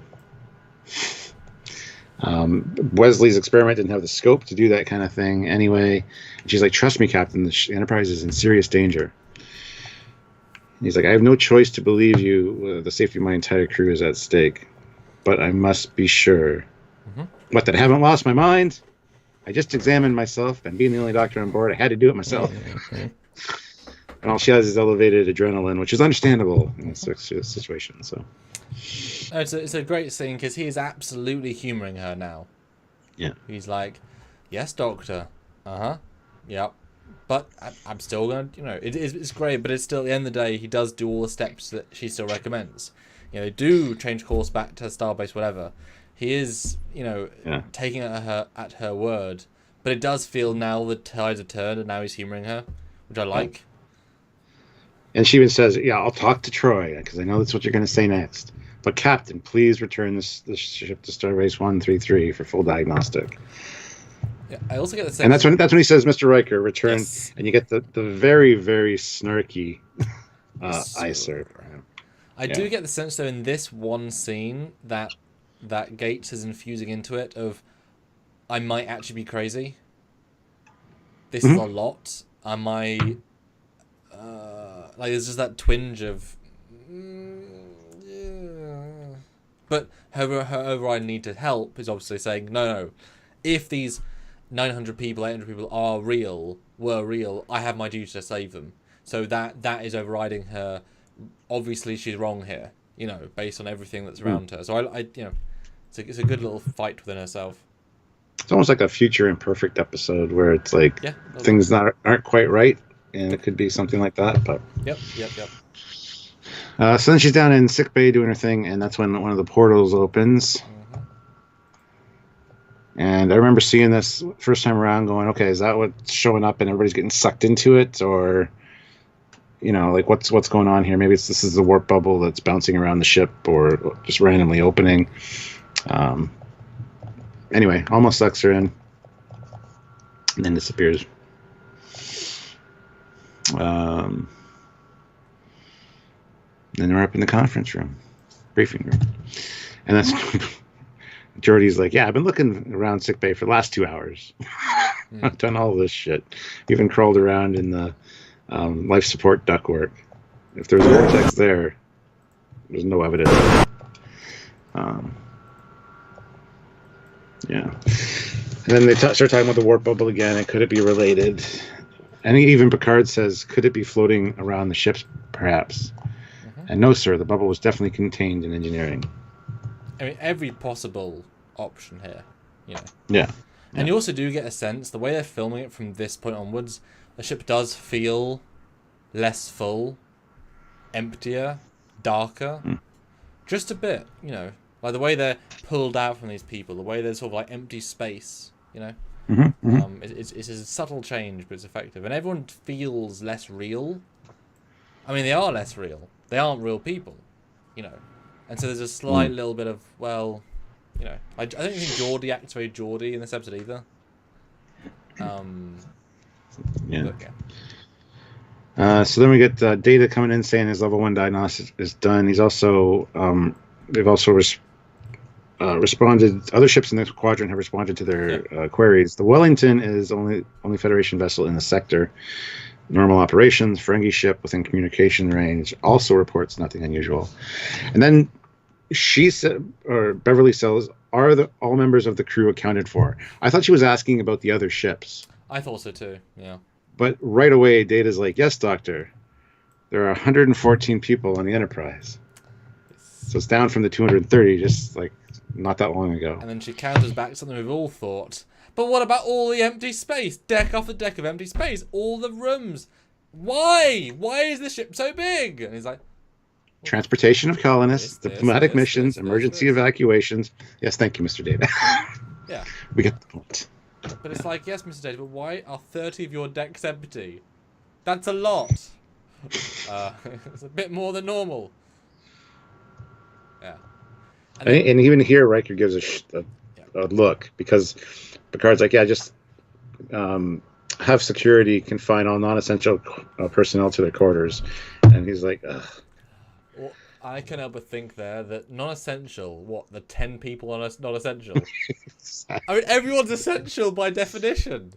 Wesley's experiment didn't have the scope to do that kind of thing anyway. And she's like, "Trust me, Captain, the Enterprise is in serious danger." And he's like, "I have no choice to believe you. The safety of my entire crew is at stake. But I must be sure." What, that I haven't lost my mind? I just examined myself, and being the only doctor on board, I had to do it myself. And all she has is elevated adrenaline, which is understandable in this situation. So, it's a great scene because he is absolutely humoring her now. Yeah, he's like, "Yes, Doctor. Yep. But I'm still gonna, it's great. But it's still, at the end of the day, he does do all the steps that she still recommends. They do change course back to Starbase, whatever. He is, taking at her word. But it does feel now the tides have turned, and now he's humoring her, which I like. And she even says, "Yeah, I'll talk to Troy because I know that's what you're going to say next. But Captain, please return this ship to Starbase 133 for full diagnostic." Yeah, I also get the sense, and that's when he says, "Mr. Riker, return," yes. and you get the very very snarky, Yes, "I sir. sir." I do get the sense though in this one scene that Gates is infusing into it of, I might actually be crazy. This is a lot. I might like there's just that twinge of yeah. But her overriding need to help is obviously saying no. If these 900 people, 800 people were real, I have my duty to save them. So that is overriding her. Obviously, she's wrong here, based on everything that's around her. So I it's a good little fight within herself. It's almost like a future imperfect episode where it's like things aren't quite right, and it could be something like that. But Yep. So then she's down in sickbay doing her thing, and that's when one of the portals opens. And I remember seeing this first time around going, okay, is that what's showing up and everybody's getting sucked into it? Or, like what's going on here? Maybe this is the warp bubble that's bouncing around the ship or just randomly opening. Anyway, almost sucks her in and then disappears. Then we're up in the conference room, briefing room. And that's... Geordi's like, yeah, I've been looking around sickbay for the last 2 hours. I've done all this shit. Even crawled around in the life support ductwork. If there's a vortex there's no evidence. Yeah. And then they start talking about the warp bubble again, and could it be related? And even Picard says, could it be floating around the ships, perhaps? And no, sir, the bubble was definitely contained in engineering. I mean, every possible option here, Yeah. And you also do get a sense, the way they're filming it from this point onwards, the ship does feel less emptier, darker. Just a bit, Like the way they're pulled out from these people, the way there's sort of like empty space, It's a subtle change, but it's effective. And everyone feels less real. I mean, they are less real. They aren't real people, And so there's a slight little bit of, I don't think Geordi acts very Geordi in this episode either. So then we get Data coming in saying his level 1 diagnosis is done. He's also, they've also responded. Other ships in the quadrant have responded to their queries. The Wellington is only Federation vessel in the sector. Normal operations. Ferengi ship within communication range also reports nothing unusual. And then she said, or Beverly says, are all members of the crew accounted for? I thought she was asking about the other ships. I thought so too, yeah. But right away, Data's like, yes, Doctor. There are 114 people on the Enterprise. So it's down from the 230, just like not that long ago. And then she counters back something we've all thought. But what about all the empty space? Deck after deck of empty space. All the rooms. Why? Why is the ship so big? And he's like... Transportation of colonists, diplomatic missions, emergency evacuations. Yes, thank you, Mr. Data. Yeah. We get the point. But it's like, yes, Mr. Data, but why are 30 of your decks empty? That's a lot. It's a bit more than normal. Yeah. And even here, Riker gives a look, because Picard's like, yeah, just have security confine all non-essential personnel to their quarters. And he's like, ugh. Well, I can help but think there that non-essential, what, the 10 people are non-essential? I mean, everyone's essential by definition.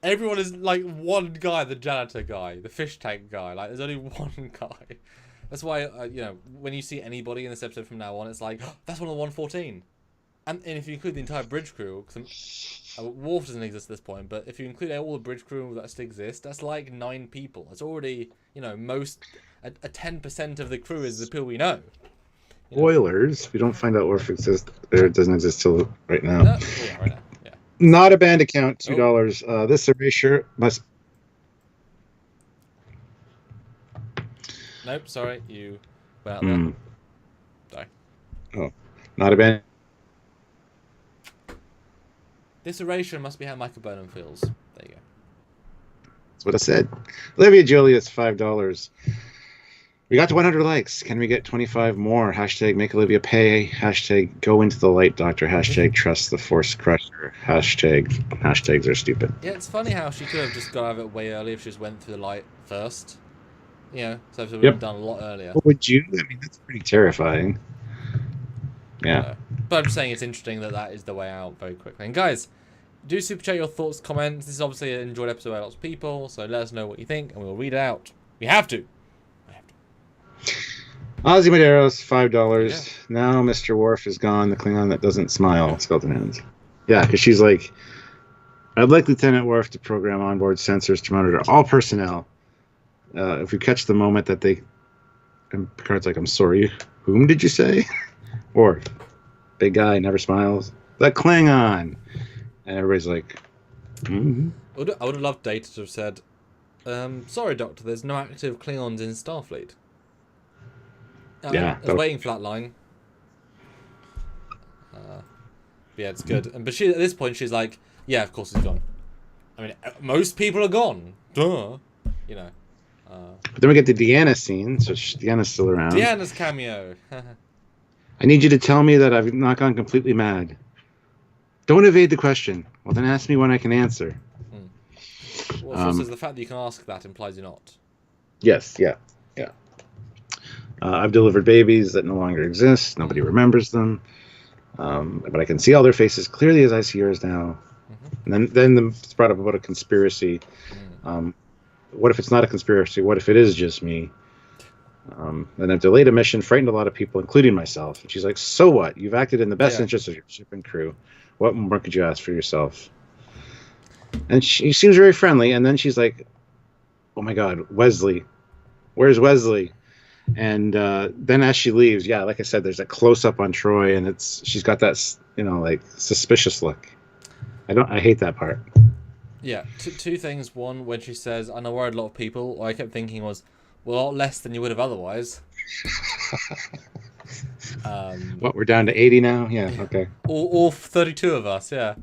Everyone is like one guy, the janitor guy, the fish tank guy. Like, there's only one guy. That's why, when you see anybody in this episode from now on, it's like, oh, that's one of the 114. And if you include the entire bridge crew, because Worf doesn't exist at this point, but if you include all the bridge crew that still exists, that's like 9 people. That's already, a 10% of the crew is the people we know. Spoilers. We don't find out Worf exists, or it doesn't exist till right now. Right now. Yeah. Not a band account, $2. This erasure must... Nope, sorry, you went out there. Sorry. Oh, not a band... This erasure must be how Michael Burnham feels. There you go. That's what I said. Olivia Jolie's $5. We got to 100 likes. Can we get 25 more? Hashtag make Olivia pay. Hashtag go into the light, doctor. Hashtag trust the force crusher. Hashtags are stupid. Yeah, it's funny how she could have just got out of it way earlier if she just went through the light first. You know, so she would have done a lot earlier. What would you? I mean, that's pretty terrifying. Yeah. But I'm just saying it's interesting that is the way out very quickly. And guys, do super chat your thoughts, comments. This is obviously an enjoyed episode by lots of people, so let us know what you think, and we'll read it out. We have to. Ozzy Maderos, $5. Yeah. Now Mr. Worf is gone, the Klingon that doesn't smile, skeleton hands. Yeah, because she's like, I'd like Lieutenant Worf to program onboard sensors to monitor all personnel. If we catch the moment that they... And Picard's like, I'm sorry, whom did you say? Or, big guy, never smiles. The Klingon! And everybody's like, mm-hmm. I would have loved Data to have said, sorry, Doctor, there's no active Klingons in Starfleet. Yeah, I was waiting for that line. Yeah, it's good. But she, at this point, she's like, yeah, of course he's gone. I mean, most people are gone. Duh. You know. But then we get the Deanna scene, so Deanna's still around. Deanna's cameo. I need you to tell me that I've not gone completely mad. Don't evade the question. Well, then ask me when I can answer. Well, so says the fact that you can ask that implies you're not. Yes, yeah. I've delivered babies that no longer exist. Nobody remembers them. But I can see all their faces clearly as I see yours now. And then it's brought up about a conspiracy. What if it's not a conspiracy? What if it is just me? And I've delayed a mission, frightened a lot of people, including myself. And she's like, so what? You've acted in the best interest of your ship and crew. What more could you ask for yourself? And she seems very friendly. And then she's like, oh my God, Wesley. Where's Wesley? And then as she leaves, yeah, like I said, there's a close-up on Troy, and she's got that, like, suspicious look. I hate that part. Yeah, two things. One, when she says, I know worried a lot of people, all I kept thinking was, well, a lot less than you would have otherwise. What, we're down to 80 now? Yeah, okay. All 32 of us, yeah.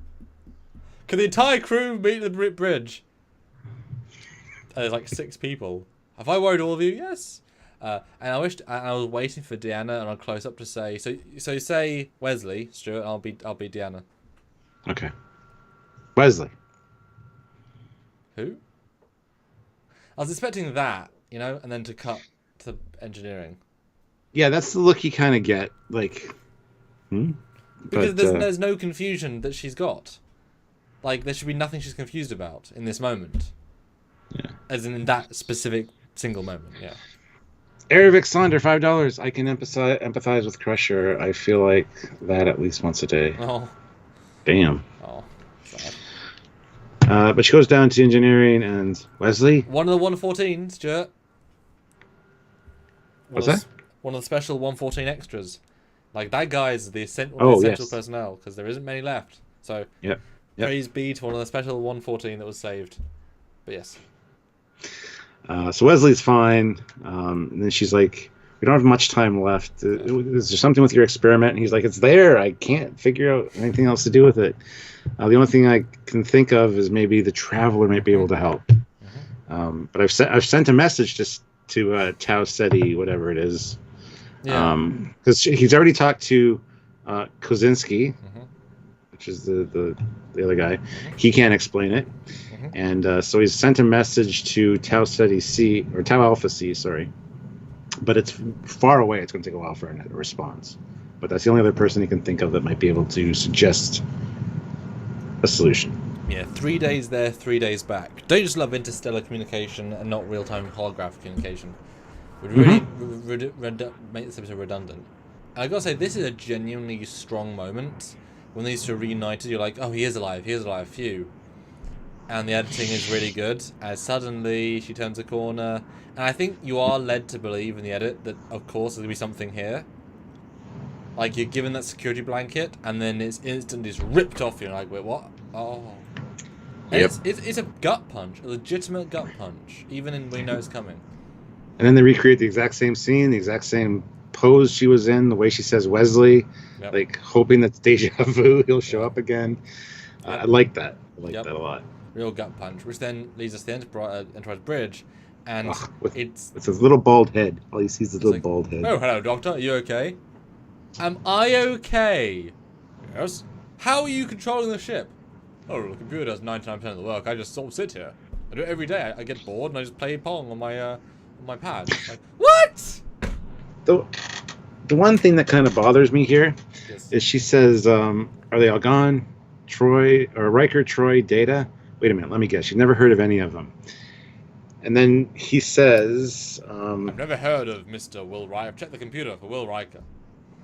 Can the entire crew meet at the bridge? There's like 6 people. Have I worried all of you? Yes. And I was waiting for Deanna and on close up to say, so say Wesley, Stuart, I'll be Deanna. Okay. Wesley. Who? I was expecting that, and then to cut to engineering. Yeah, that's the look you kind of get, like, Because there's no confusion that she's got. Like, there should be nothing she's confused about in this moment. Yeah. As in that specific single moment, yeah. Erevik Sonder, $5. I can empathize with Crusher. I feel like that at least once a day. Oh. Damn. Oh, sad. But she goes down to engineering and Wesley. One of the 114, Stuart. What's that? One of the special 114 extras. Like, that guy's the essential personnel, because there isn't many left. So, yep. Praise be to one of the special 114 that was saved. But yes. So Wesley's fine. And then she's like, we don't have much time left. Is there something with your experiment? And he's like, it's there. I can't figure out anything else to do with it. The only thing I can think of is maybe the Traveler might be able to help. But I've sent a message to Tau Ceti, whatever it is. Because he's already talked to Kaczynski, which is the other guy. He can't explain it. And so he's sent a message to Tau Ceti C, or Tau Alpha C, sorry. But it's far away. It's going to take a while for a response. But that's the only other person he can think of that might be able to suggest a solution. Yeah, 3 days there, 3 days back. Don't just love interstellar communication and not real-time holographic communication. Would really make this episode redundant. And I gotta say, this is a genuinely strong moment. When these two are reunited, you're like, oh, he is alive, phew. And the editing is really good, as suddenly she turns a corner. And I think you are led to believe in the edit that, of course, there'll be something here. Like, you're given that security blanket, and then it's instantly just ripped off you. You're like, wait, what? Oh. Yep. It's a gut punch, a legitimate gut punch, even when you know it's coming. And then they recreate the exact same scene, the exact same pose she was in, the way she says Wesley, like hoping that deja vu, he'll show up again. I like that. I like that a lot. Real gut punch, which then leads us to the Enterprise bridge, And Ugh, it's with his little bald head. All he sees is his little like, bald head. oh, hello, Doctor. Are you okay? Am I okay? Yes. How are you controlling the ship? Oh, the computer does 99% of the work. I just sort of sit here. I do it every day. I get bored and I just play Pong on my pad. It's like, what? The one thing that kind of bothers me here Yes. is she says, are they all gone? Troy, or Riker, Troy, Data? Wait a minute, let me guess. You've never heard of any of them. And then he says... I've never heard of Mr. Will Riker. I've checked the computer for Will Riker.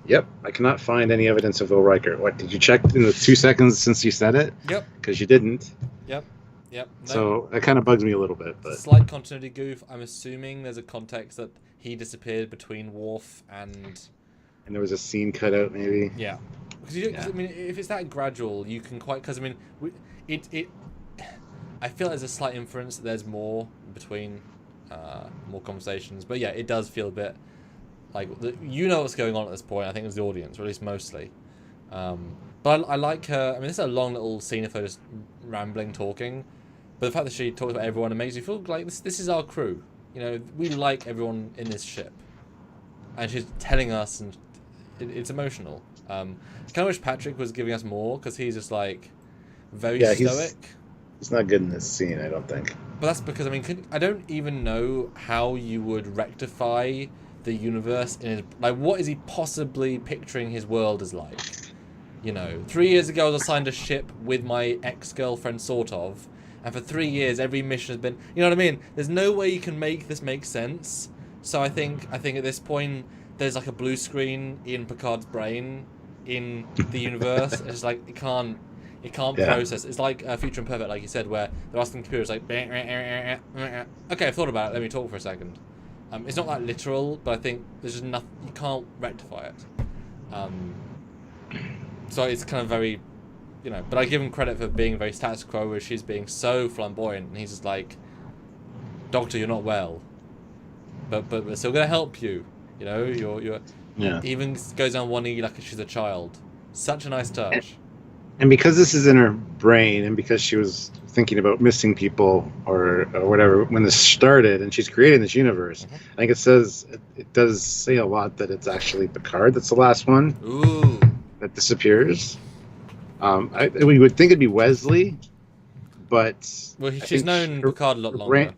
Yep, I cannot find any evidence of Will Riker. What, did you check in the 2 seconds since you said it? Yep. Because you didn't. Yep. No. So that kind of bugs me a little bit. But Slight continuity goof. I'm assuming there's a context that he disappeared between Worf and there was a scene cut out, maybe. yeah. Because I mean, if it's that gradual, you can quite. Because I mean, I feel there's a slight inference that there's more between, more conversations. But yeah, it does feel a bit like you know what's going on at this point. I think it was the audience, or at least mostly. But I like her. I mean, this is a long little scene of her just rambling, talking. But the fact that she talks about everyone, it makes you feel like this is our crew. You know, we like everyone in this ship. And she's telling us, and it's emotional. I kind of wish Patrick was giving us more, because he's just like very stoic. He's not good in this scene, I don't think. But that's because, I mean, I don't even know how you would rectify the universe in his, like, what is he possibly picturing his world as like? You know, 3 years ago I was assigned a ship with my ex-girlfriend, sort of, and for 3 years every mission has been, you know what I mean? There's no way you can make this make sense. So I think at this point there's like a blue screen in Picard's brain in the universe. It's just like it can't process. It's like Future Imperfect, like you said, where they're asking computers like, okay, I've thought about it. Let me talk for a second. It's not that literal, but I think there's just nothing, you can't rectify it. So it's kind of very, you know, but I give him credit for being very status quo, where she's being so flamboyant, and he's just like, Doctor, you're not well, but we're still gonna help you. You know, you're yeah. Even goes on one knee like she's a child. Such a nice touch. And because this is in her brain, and because she was thinking about missing people or whatever when this started, and she's creating this universe, I think it does say a lot that it's actually Picard that's the last one. Ooh. That disappears. We would think it'd be Wesley, but well, she's known Picard a lot longer.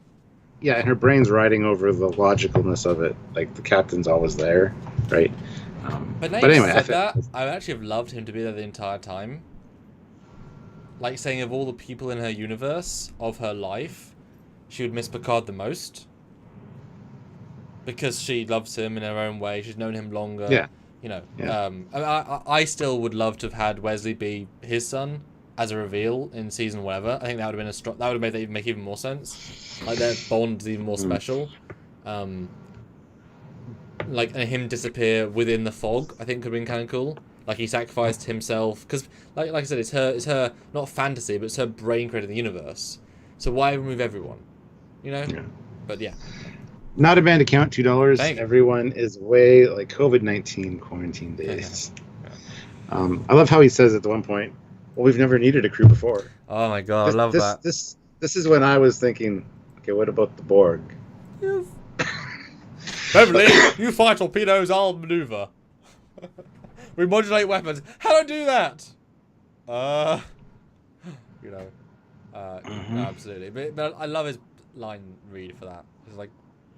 Yeah, and her brain's riding over the logicalness of it. Like the captain's always there, right? But anyway, I would actually have loved him to be there the entire time. Like saying, of all the people in her universe, of her life, she would miss Picard the most. Because she loves him in her own way. She's known him longer. Yeah. You know. Yeah. I still would love to have had Wesley be his son as a reveal in season whatever. I think that would have been that would have made that make even more sense. Like their bond is even more special. Like, and him disappear within the fog, I think could have been kind of cool. Like he sacrificed himself because, like I said, it's her not fantasy, but it's her brain creating the universe. So why remove everyone? You know. Yeah. But yeah. Not a band account, $2. Everyone is away, like COVID-19 quarantine days. Yeah. I love how he says at one point, "Well, we've never needed a crew before." Oh my god, I love that. This is when I was thinking, okay, what about the Borg? Yes. Beverly, you fire torpedoes, I'll maneuver. We modulate weapons. How do I do that? You know, no, absolutely. But I love his line read for that. It's like,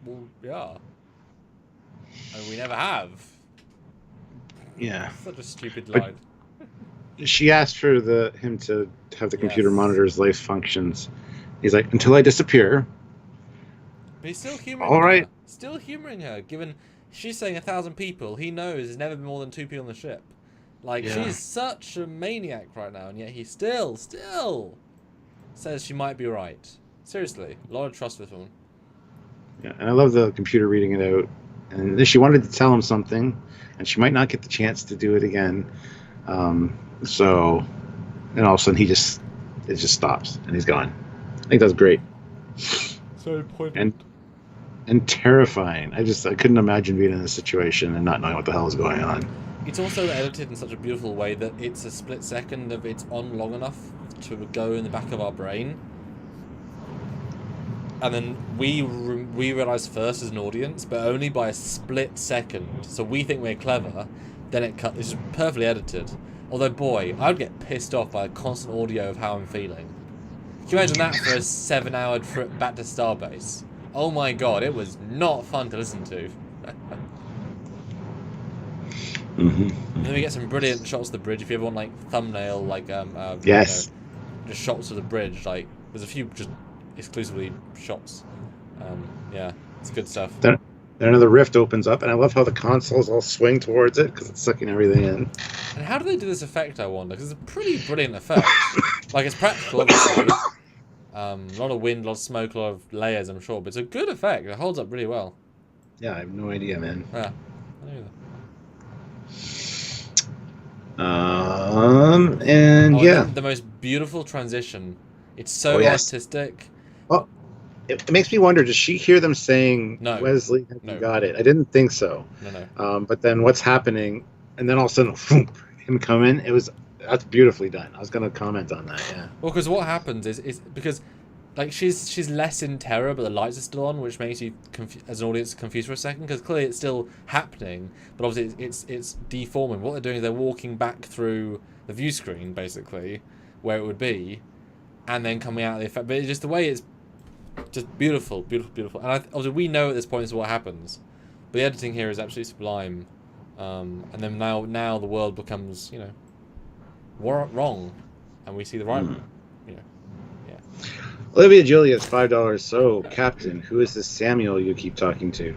well, yeah. And we never have. Yeah. Such a stupid line. She asked for him to have the computer monitor his life functions. He's like, until I disappear. But he's still humoring her. Still humoring her, given she's saying 1,000 people. He knows there's never been more than 2 people on the ship. Like, she's such a maniac right now, and yet he still says she might be right. Seriously, a lot of trust with him. Yeah, and I love the computer reading it out. And she wanted to tell him something, and she might not get the chance to do it again. So, and all of a sudden it just stops, and he's gone. I think that's great. So poignant. And terrifying. I couldn't imagine being in this situation and not knowing what the hell is going on. It's also edited in such a beautiful way that it's a split second of it's on long enough to go in the back of our brain. and then we realise first as an audience, but only by a split second. So we think we're clever, then it cut. It's just perfectly edited. Although, boy, I'd get pissed off by a constant audio of how I'm feeling. Can you imagine that for a 7-hour trip back to Starbase? Oh my god, it was not fun to listen to. And then we get some brilliant shots of the bridge. If you ever want, like, thumbnail, like, yes, just shots of the bridge. Like, there's a few just exclusively shots. Yeah, it's good stuff. Then another rift opens up, and I love how the consoles all swing towards it because it's sucking everything in. And how do they do this effect, I wonder? Because it's a pretty brilliant effect. Like, it's practical, obviously. A lot of wind, a lot of smoke, a lot of layers, I'm sure. But it's a good effect. It holds up really well. Yeah, I have no idea, man. Yeah, I don't either. And yeah. The most beautiful transition. It's so artistic. Oh, it makes me wonder, does she hear them saying, no. Wesley, have you got it? I didn't think so. No. But then what's happening, and then all of a sudden, whoop, him come in, that's beautifully done. I was going to comment on that, yeah. Well, because what happens is because, like, she's less in terror, but the lights are still on, which makes you, as an audience, confused for a second, because clearly it's still happening, but obviously it's deforming. What they're doing is they're walking back through the view screen, basically, where it would be, and then coming out of the effect. But it's just the way it's just beautiful. And obviously we know at this point this is what happens, but the editing here is absolutely sublime. And then now the world becomes, you know, wrong, and we see the right one. You know, yeah. Olivia Julius, $5. So, Captain, who is this Samuel you keep talking to?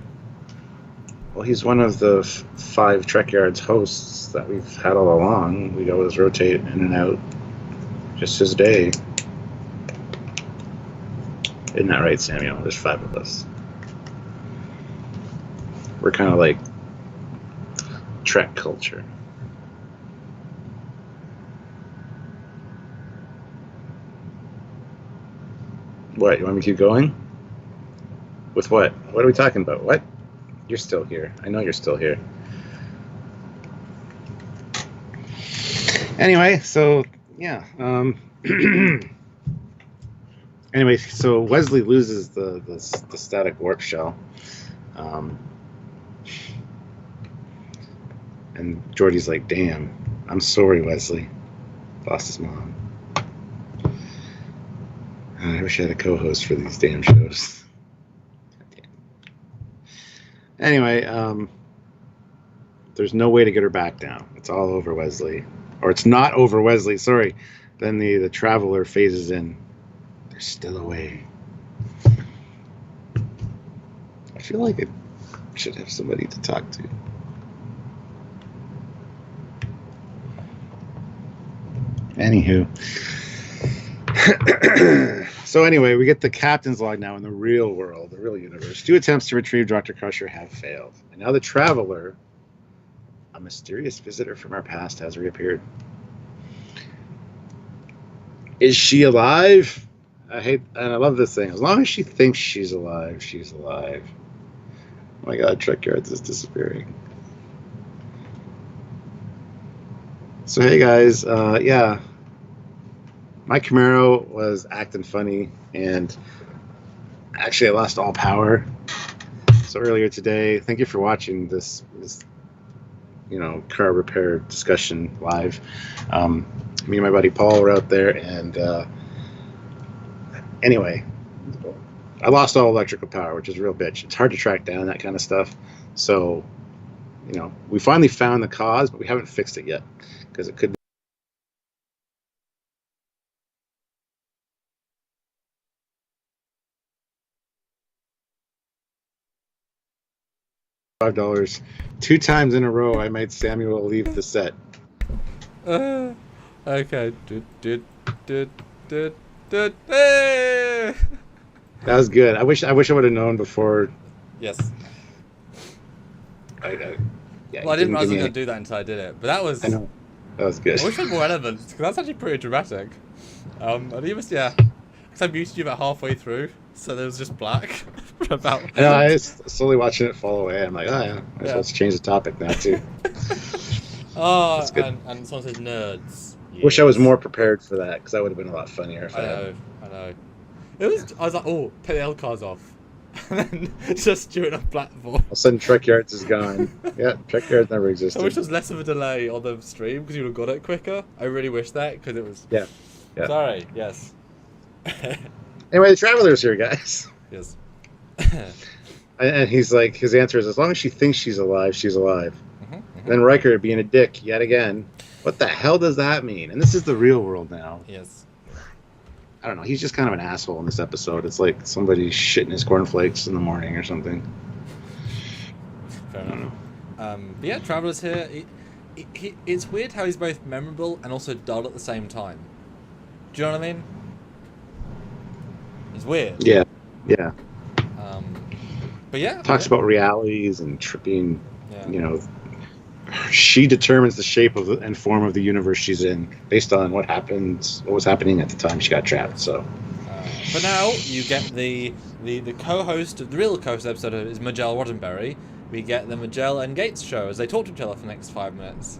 Well, he's one of the 5 Trekyards hosts that we've had all along. We always rotate in and out. Just his day. Isn't that right, Samuel? There's 5 of us. We're kind of like Trek culture. What, you want me to keep going? With what? What are we talking about? What? You're still here. I know you're still here. Anyway, so, yeah. Anyway, so Wesley loses the static warp shell. And Geordi's like, damn, I'm sorry, Wesley. Lost his mom. I wish I had a co-host for these damn shows. Anyway, there's no way to get her back down. It's all over Wesley. Or it's not over Wesley, sorry. Then the Traveler phases in. There's still a way. I feel like it should have somebody to talk to. Anywho. So anyway, we get the captain's log now in the real world, the real universe. 2 attempts to retrieve Dr. Crusher have failed. And now the Traveler, a mysterious visitor from our past, has reappeared. Is she alive? I love this thing. As long as she thinks she's alive, she's alive. Oh my god, Trekyards is disappearing. So hey guys, yeah. My Camaro was acting funny, and actually I lost all power. So earlier today, thank you for watching this you know, car repair discussion live. Me and my buddy Paul were out there, and anyway, I lost all electrical power, which is a real bitch. It's hard to track down that kind of stuff. So, you know, we finally found the cause, but we haven't fixed it yet, because it could be $5. 2 times in a row I made Samuel leave the set. Okay. That was good. I wish I would have known before. Yes. Yeah, well, I didn't realize I was going to do that until I did it, but that was. I know. That was good. I wish I had more elements, because that's actually pretty dramatic. And you must, yeah. Because I muted you about halfway through, so there was just black for about. Yeah, I was slowly watching it fall away. I'm like, oh yeah, let's change the topic now too. Oh, and someone says nerds. Yes. Wish I was more prepared for that, because that would have been a lot funnier. If I know. It was. I was like, oh, take the L cars off, and then just do it on platform. All of a sudden, Trekyards is gone. Yeah, Trekyards never existed. I wish there was less of a delay on the stream because you would have got it quicker. I really wish that because it was. Yeah. Yeah. Sorry. Yes. Anyway, the Traveler's here, guys. Yes. And he's like, his answer is, as long as she thinks she's alive, she's alive. Then Riker being a dick yet again. What the hell does that mean? And this is the real world now. Yes. I don't know. He's just kind of an asshole in this episode. It's like somebody shitting his cornflakes in the morning or something. Fair enough. But yeah, Traveler's here. It's weird how he's both memorable and also dull at the same time. Do you know what I mean? It's weird. Yeah. Yeah. But yeah. Talks about realities and tripping, you know. She determines the shape of and form of the universe she's in based on what was happening at the time she got trapped. So, but now you get the co-host, the real co-host episode is Majel Roddenberry. We get the Majel and Gates show as they talk to each other for the next 5 minutes,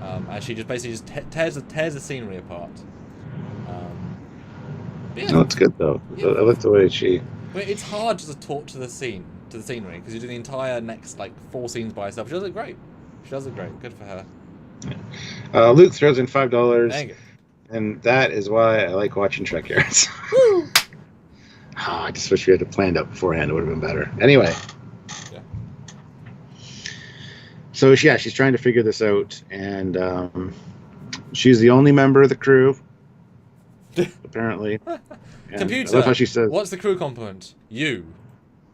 and she just basically tears the scenery apart. Yeah. No, it's good though. Yeah. I like the way she. I mean, it's hard just to talk to the scenery because you do the entire next 4 scenes by herself. She does it great. She does it great. Good for her. Yeah. Luke throws in $5. Dang it. And that is why I like watching Trekyards. I just wish we had planned out beforehand. It would have been better. Anyway. Yeah. So, yeah, she's trying to figure this out. And she's the only member of the crew, apparently. And Computer, I love how she says, what's the crew complement? You.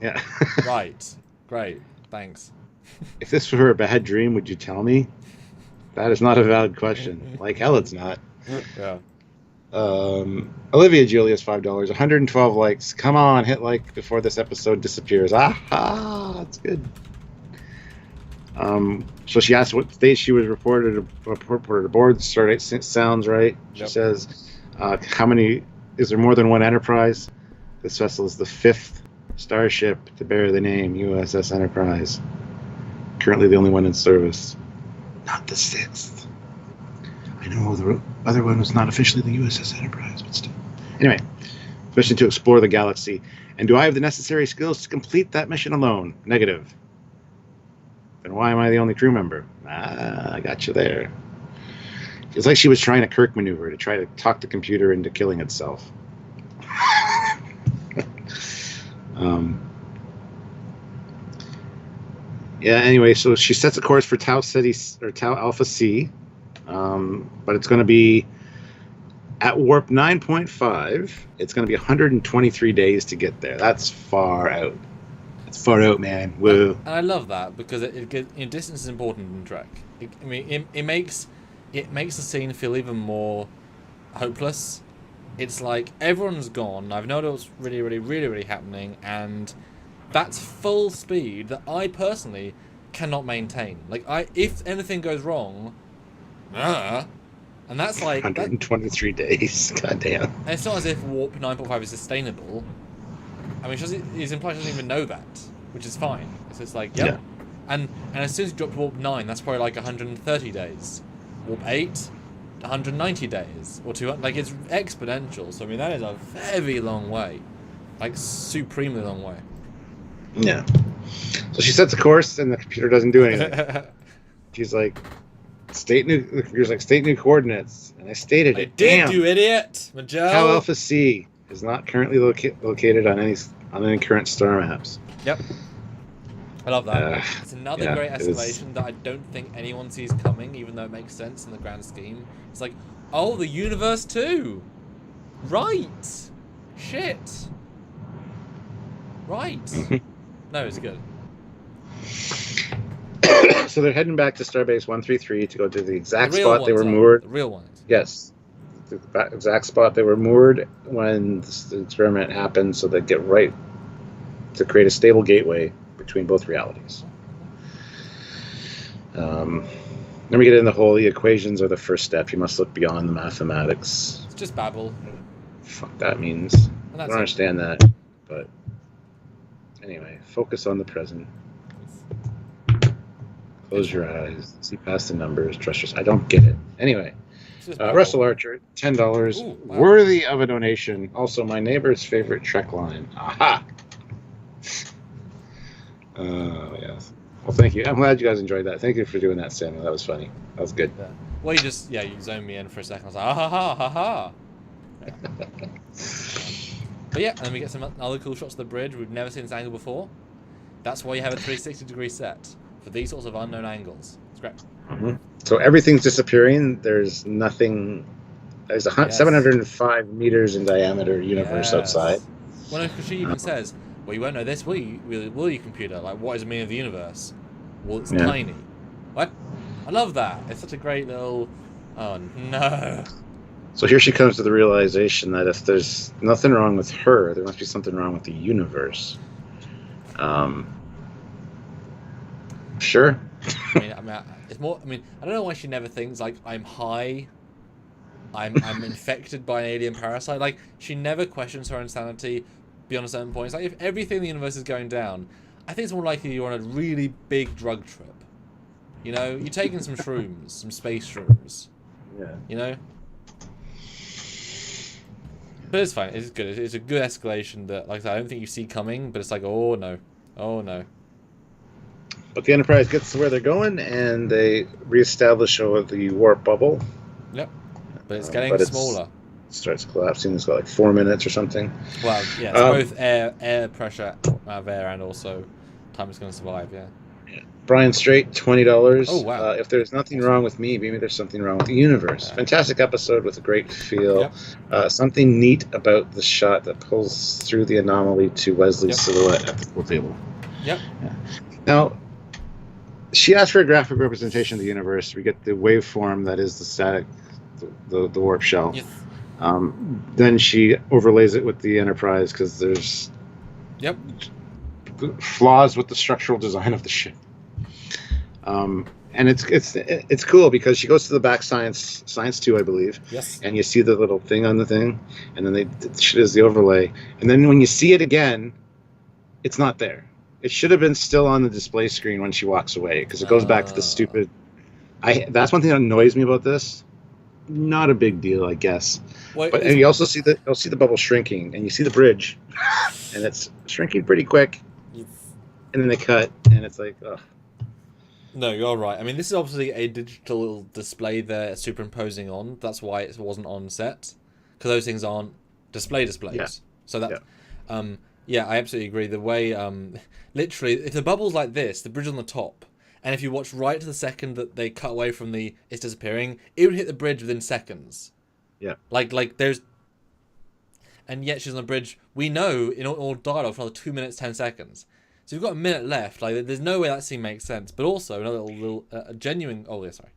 Yeah. Right. Great. Thanks. If this were a bad dream, would you tell me? That is not a valid question. Like hell, it's not. Yeah. Olivia Julius, $5. 112 likes. Come on, hit like before this episode disappears. That's good. So she asked what stage she was reported aboard. Stardate sounds right. She says, how many? Is there more than one Enterprise? This vessel is the 5th starship to bear the name USS Enterprise. Currently the only one in service. Not the 6th. I know the other one was not officially the USS Enterprise, but still. Anyway, mission to explore the galaxy. And do I have the necessary skills to complete that mission alone? Negative. Then why am I the only crew member? I got you there. It's like she was trying a Kirk maneuver to try to talk the computer into killing itself. Yeah, anyway, so she sets a course for Tau City, or Tau Alpha C, but it's going to be at warp 9.5. It's going to be 123 days to get there. That's far out. It's far out, man. Woo. And I love that because distance is important in Trek. It makes the scene feel even more hopeless. It's like everyone's gone. I've known what's really happening, and that's full speed that I personally cannot maintain. Like, if anything goes wrong, and that's like 123 days. God damn. And it's not as if warp 9.5 is sustainable. I mean, it's implied she doesn't even know that, which is fine. It's just like, yep. Yeah. And as soon as you drop to warp 9, that's probably like 130 days. Warp 8, 190 days, or 200. Like, it's exponential. So I mean, that is a very long way, like supremely long way. Yeah. So she sets a course, and the computer doesn't do anything. She's like, the computer's like, state new coordinates, and I stated it. Damn, you idiot, Majel. Tau Alpha C is not currently located on any current star maps. Yep. I love that. It's another great escalation that I don't think anyone sees coming, even though it makes sense in the grand scheme. It's like, oh, the universe too. Right. Shit. Right. No, it's good. So they're heading back to Starbase 133 to go to the exact spot they were moored. The real ones. Yes. The exact spot they were moored when the experiment happened, so they get right to create a stable gateway between both realities. Then we get in the equations are the first step. You must look beyond the mathematics. It's just babble. Fuck that means. I don't understand that, but anyway, focus on the present. Close your eyes. See past the numbers. Trust yourself. I don't get it. Anyway. Russell Archer, $10. Ooh, wow. Worthy of a donation. Also, my neighbor's favorite Trek line. Aha! Yes. Well, thank you. I'm glad you guys enjoyed that. Thank you for doing that, Samuel. That was funny. That was good. Yeah. Well, you zoned me in for a second. I was like, ah, ha, ha, ha, ha. Yeah. But yeah, and then we get some other cool shots of the bridge. We've never seen this angle before. That's why you have a 360-degree set for these sorts of unknown angles. It's great. Mm-hmm. So everything's disappearing. There's nothing. There's 705 meters in diameter universe outside. Well, no, she even says, "Well, you won't know this, will you, computer? Like, what is the meaning of the universe? Well, it's tiny." What? I love that. It's such a great little. Oh no. So here she comes to the realization that if there's nothing wrong with her, there must be something wrong with the universe. Sure. I mean, it's more. I mean, I don't know why she never thinks like I'm high. I'm infected by an alien parasite. Like, she never questions her own sanity beyond a certain point. It's like, if everything in the universe is going down, I think it's more likely you're on a really big drug trip. You know, you're taking some shrooms, some space shrooms. Yeah. You know. But it's fine. It's good. It's a good escalation that, like I said, I don't think you see coming. But it's like, oh no, oh no. But the Enterprise gets to where they're going, and they reestablish the warp bubble. Yep. But it's getting smaller. It starts collapsing. It's got like 4 minutes or something. Well, yeah, it's both air pressure out of air and also time it's going to survive, yeah. Brian Strait, $20. Oh, wow. If there's nothing wrong with me, maybe there's something wrong with the universe. Yeah. Fantastic episode with a great feel. Yep. Something neat about the shot that pulls through the anomaly to Wesley's silhouette at the pool table. Yep. Yeah. Now, she asked for a graphic representation of the universe. We get the waveform that is the static, the warp shell. Yes. Then she overlays it with the Enterprise because there's flaws with the structural design of the ship. And it's cool because she goes to the back science 2, I believe. Yes. And you see the little thing on the thing, and then she does the overlay, and then when you see it again, it's not there. It should have been still on the display screen when she walks away because it goes back to the stupid. That's one thing that annoys me about this. Not a big deal, I guess. And you also see the bubble shrinking, and you see the bridge, and it's shrinking pretty quick. Yes. And then they cut, and it's like, ugh. No, you're right. I mean, this is obviously a digital display they're superimposing on. That's why it wasn't on set, because those things aren't displays. Yeah. So that, yeah, I absolutely agree. The way, literally, if the bubble's like this, the bridge on the top. And if you watch right to the second that they cut away from it's disappearing, it would hit the bridge within seconds. Yeah. Like there's... And yet she's on the bridge, we know, in all dialogue, for another 2 minutes, 10 seconds. So you've got a minute left. Like, there's no way that scene makes sense. But also, another little genuine... Oh, yeah, sorry.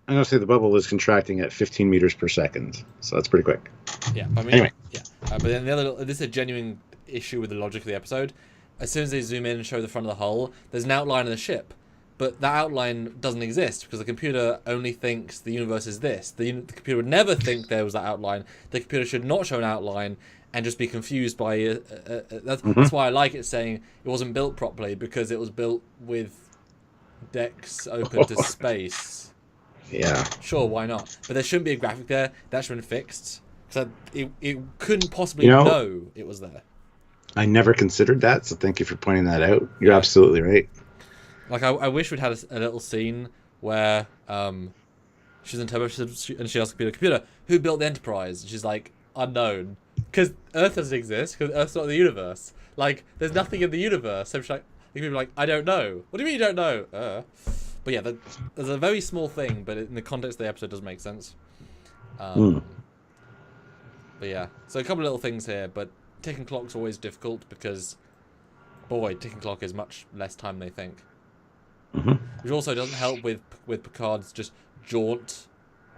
I'm going to say the bubble is contracting at 15 meters per second. So that's pretty quick. Yeah, I mean... Anyway. Yeah. But then this is a genuine issue with the logic of the episode. As soon as they zoom in and show the front of the hull, there's an outline of the ship. But that outline doesn't exist because the computer only thinks the universe is this. The computer would never think there was that outline. The computer should not show an outline and just be confused by... That's why I like it saying it wasn't built properly, because it was built with decks open to space. Yeah. Sure, why not? But there shouldn't be a graphic there. That should have been fixed. Because it couldn't possibly know it was there. I never considered that, so thank you for pointing that out. You're absolutely right. Like, I wish we'd had a little scene where she's in turbo and she asks the computer, who built the Enterprise? And she's like, unknown. Because Earth doesn't exist, because Earth's not in the universe. Like, there's nothing in the universe. So she's like, the computer's like, I don't know. What do you mean you don't know? But yeah, there's a very small thing, but in the context of the episode, it does make sense. But yeah, so a couple of little things here, but ticking clock's always difficult because, boy, ticking clock is much less time than they think. Which also doesn't help with Picard's just jaunt,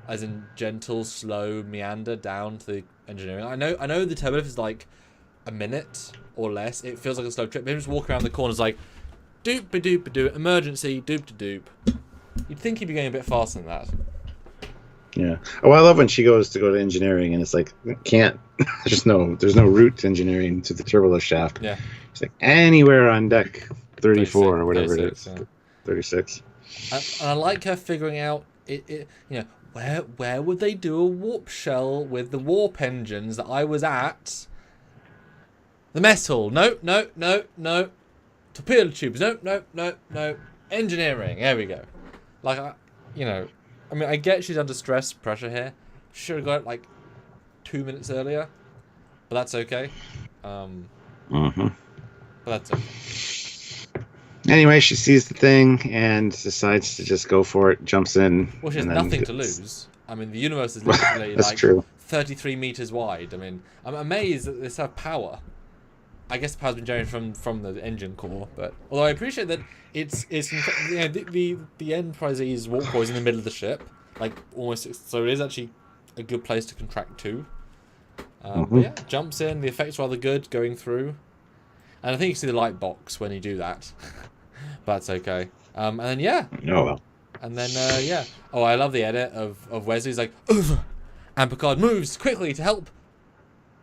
as in gentle, slow meander down to the engineering. I know the turbolift is like a minute or less. It feels like a slow trip. Maybe just walk around the corners like doop ba doop ba doop, emergency doop to doop. You'd think he'd be going a bit faster than that. Yeah. Oh, I love when she goes to engineering and it's like can't. There's no route to engineering to the turbolift shaft. Yeah. It's like anywhere on deck 34 or whatever 36, it is. 36. And I like her figuring out it. You know, where would they do a warp shell with the warp engines that I was at? The mess hall. No. Torpedo tubes. No. Engineering. There we go. Like, I mean, I get she's under stress, pressure here. Should have got it like 2 minutes earlier, but that's okay. But that's okay. Anyway, she sees the thing and decides to just go for it. Jumps in. Well, she has nothing to lose. I mean, the universe is literally like true. 33 meters wide. I mean, I'm amazed that this have power. I guess the power's been generated from the engine core, but although I appreciate that it's the Enterprise's warp core is in the middle of the ship, like almost, so it is actually a good place to contract to. But yeah, jumps in. The effect's rather good going through, and I think you see the light box when you do that. But that's okay. And then yeah. Oh well. And then yeah. Oh, I love the edit of Wesley's like, over, and Picard moves quickly to help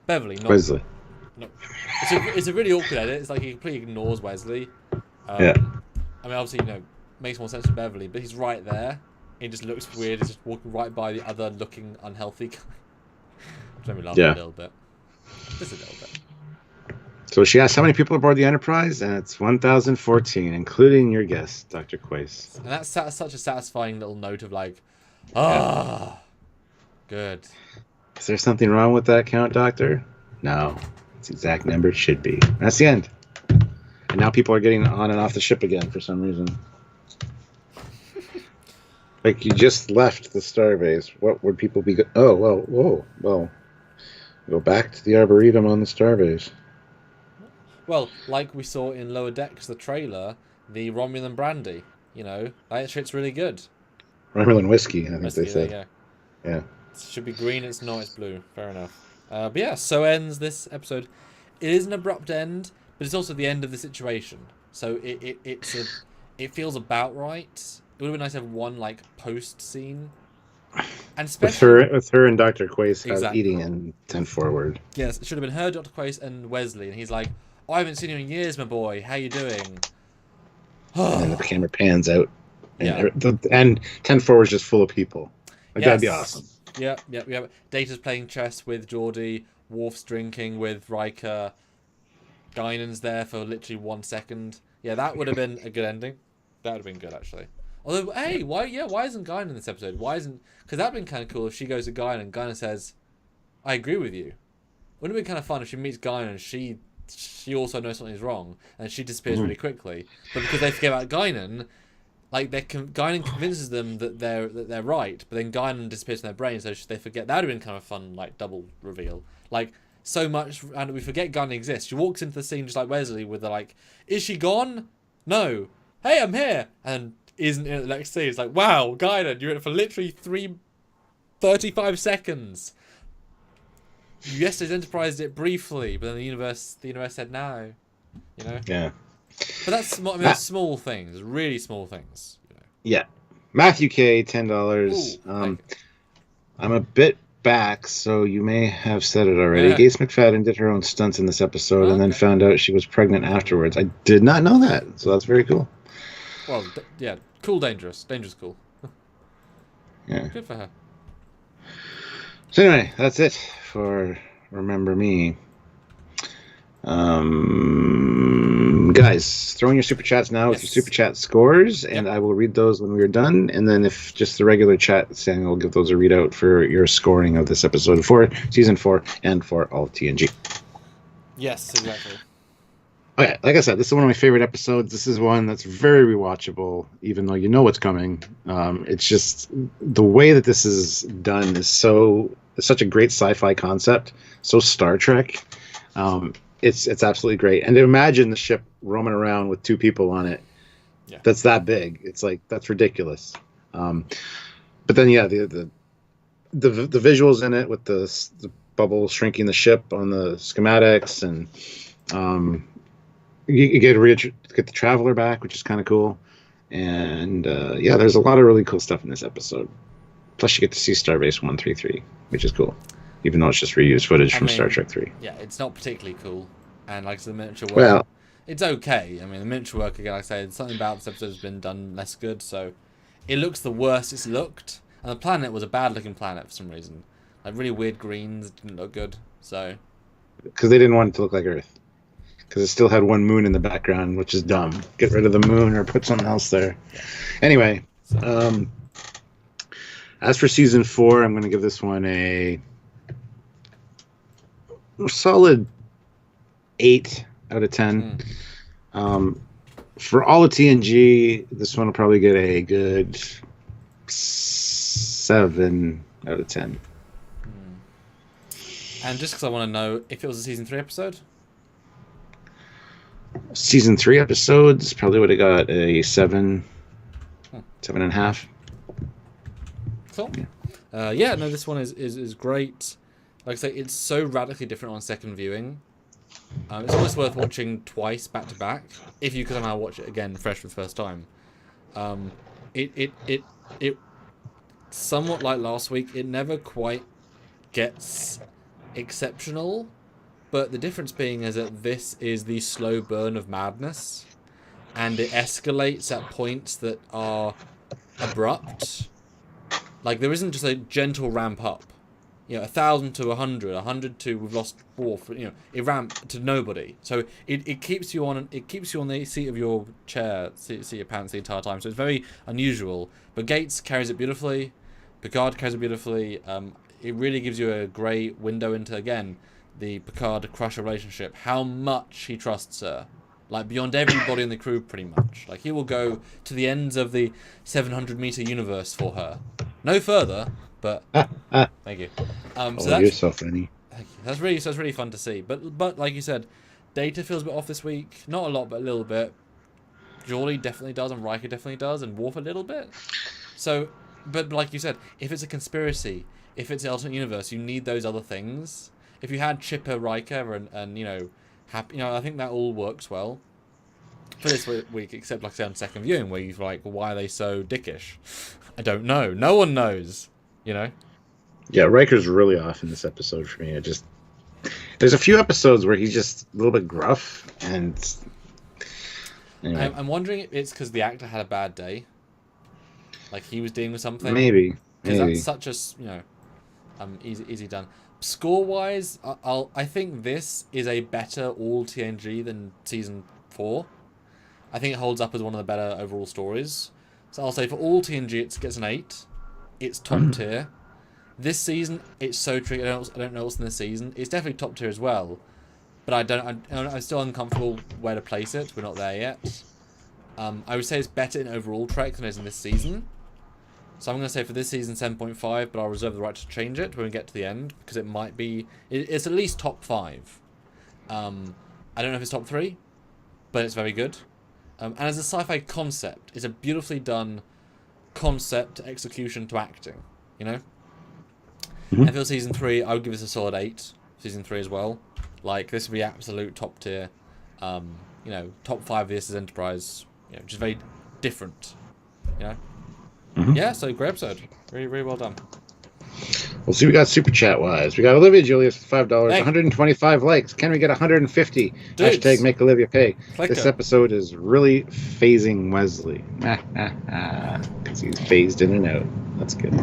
Beverly. Not Wesley. No, it's a really awkward edit. It's like he completely ignores Wesley. Yeah. I mean, obviously, makes more sense for Beverly, but he's right there. He just looks weird. He's just walking right by the other looking unhealthy guy. Which made me laugh a little bit. Just a little bit. So she asks how many people aboard the Enterprise, and it's 1,014, including your guest, Dr. Quace. And that's such a satisfying little note of like, good. Is there something wrong with that count, Doctor? No. It's the exact number it should be. That's the end. And now people are getting on and off the ship again for some reason. Like, you just left the starbase. What would people be... Oh, well. Go back to the Arboretum on the starbase. Well, like we saw in Lower Decks, the trailer, the Romulan brandy. That shit's really good. Romulan whiskey, I think Whiskey, they said. There you go. Yeah. It should be green, it's not, it's blue. Fair enough. But yeah, so ends this episode. It is an abrupt end, but it's also the end of the situation. So it feels about right. It would have been nice to have one like post scene, and especially with her and Dr. Quace exactly. eating and 10 forward. Yes, it should have been her, Dr. Quace, and Wesley, and he's like, "Oh, I haven't seen you in years, my boy. How you doing?" And the camera pans out, and, yeah. and 10 forward is just full of people. Like, that'd be awesome. Yeah. Data's playing chess with Geordi. Worf's drinking with Riker. Guinan's there for literally 1 second. Yeah, that would have been a good ending. That would have been good, actually. Although, hey, why isn't Guinan in this episode? Because that'd been kind of cool if she goes to Guinan and Guinan says, "I agree with you." Wouldn't it be kind of fun if she meets Guinan and she also knows something's wrong and she disappears really quickly? But because they forget about Guinan, like Guinan convinces them that they're right, but then Guinan disappears from their brain, so they forget. That would have been kind of fun, like double reveal. Like so much, and we forget Guinan exists. She walks into the scene just like Wesley with the like, "Is she gone? No. Hey, I'm here," and isn't in the next scene. It's like, wow, Guinan, you're in it for literally 35 seconds. Yesterday's Enterprise did it briefly, but then the universe said no. Yeah. But that's small things, really small things. Yeah. Matthew K, $10. I'm a bit back, so you may have said it already. Yeah. Gates McFadden did her own stunts in this episode and then found out she was pregnant afterwards. I did not know that, so that's very cool. Well, yeah, cool, dangerous. Dangerous, cool. Yeah. Good for her. So anyway, that's it for Remember Me. Guys, throw in your super chats now with your super chat scores, and I will read those when we are done. And then if just the regular chat, Samuel will give those a readout for your scoring of this episode for season 4 and for all of TNG. Yes, exactly. Okay, like I said, this is one of my favorite episodes. This is one that's very rewatchable, even though you know what's coming. It's just the way that this is done is such a great sci-fi concept, so Star Trek. It's absolutely great. And to imagine the ship roaming around with 2 people on it, that's that big. It's like, that's ridiculous. But then, yeah, the visuals in it with the bubble shrinking the ship on the schematics, and you get the Traveler back, which is kind of cool. And yeah, there's a lot of really cool stuff in this episode. Plus, you get to see Starbase 133, which is cool, even though it's just reused footage from Star Trek 3. Yeah, it's not particularly cool. And like the miniature work, well, it's okay. I mean, the miniature work, again, like I said, something about this episode has been done less good, so it looks the worst it's looked. And the planet was a bad-looking planet for some reason. Like, really weird greens, didn't look good, so... Because they didn't want it to look like Earth. Because it still had one moon in the background, which is dumb. Get rid of the moon or put something else there. Anyway, as for season 4, I'm going to give this one a solid 8 out of 10. For all of TNG, this one will probably get a good 7 out of 10. And just because I want to know if it was a season 3 episode? Season 3 episodes probably would have got a 7, 7.5. Cool. Yeah, no, this one is great. Like I say, it's so radically different on second viewing. It's almost worth watching twice back to back if you could somehow watch it again fresh for the first time. It somewhat like last week. It never quite gets exceptional, but the difference being is that this is the slow burn of madness, and it escalates at points that are abrupt. Like, there isn't just a gentle ramp up. 1,000 to 100, 100 to we've lost Worf. It ramped to nobody. So it keeps you on the seat of your chair, seat of your pants the entire time. So it's very unusual. But Gates carries it beautifully. Picard carries it beautifully. It really gives you a great window into, again, the Picard-Crusher relationship. How much he trusts her. Like, beyond everybody in the crew, pretty much. Like, he will go to the ends of the 700-meter universe for her. No further, but thank you. So you're so funny. Thank you. That's really fun to see. But like you said, Data feels a bit off this week. Not a lot, but a little bit. Geordi definitely does, and Riker definitely does, and Worf a little bit. So, but like you said, if it's a conspiracy, if it's an alternate universe, you need those other things. If you had Chipper, Riker, and happy, I think that all works well for this week, except like I said on second viewing, where you're like, why are they so dickish? I don't know. No one knows. Yeah, Riker's really off in this episode for me. There's a few episodes where he's just a little bit gruff, and anyway. I'm wondering if it's because the actor had a bad day, like he was dealing with something. Maybe. That's such a easy done. Score wise, I think this is a better all TNG than season 4. I think it holds up as one of the better overall stories. So I'll say for all TNG, it gets an 8. It's top tier. This season, it's so tricky. I don't know what's in this season. It's definitely top tier as well, but I'm still uncomfortable where to place it. We're not there yet. I would say it's better in overall Trek than it is in this season. So I'm going to say for this season 7.5, but I'll reserve the right to change it when we get to the end, because it might be... It's at least top 5. I don't know if it's top 3, but it's very good. And as a sci-fi concept, it's a beautifully done concept to execution to acting, And for season 3, I would give this a solid 8. Season 3 as well. Like, this would be absolute top tier. Top 5 of this is Enterprise. Just very different, Yeah, so great episode. Really, really well done. We'll see. We got super chat wise. We got Olivia Julius for $5, 125 likes. Can we get 150? Dudes. Hashtag make Olivia pay. Click this it. Episode is really phasing Wesley. Because he's phased in and out. That's good.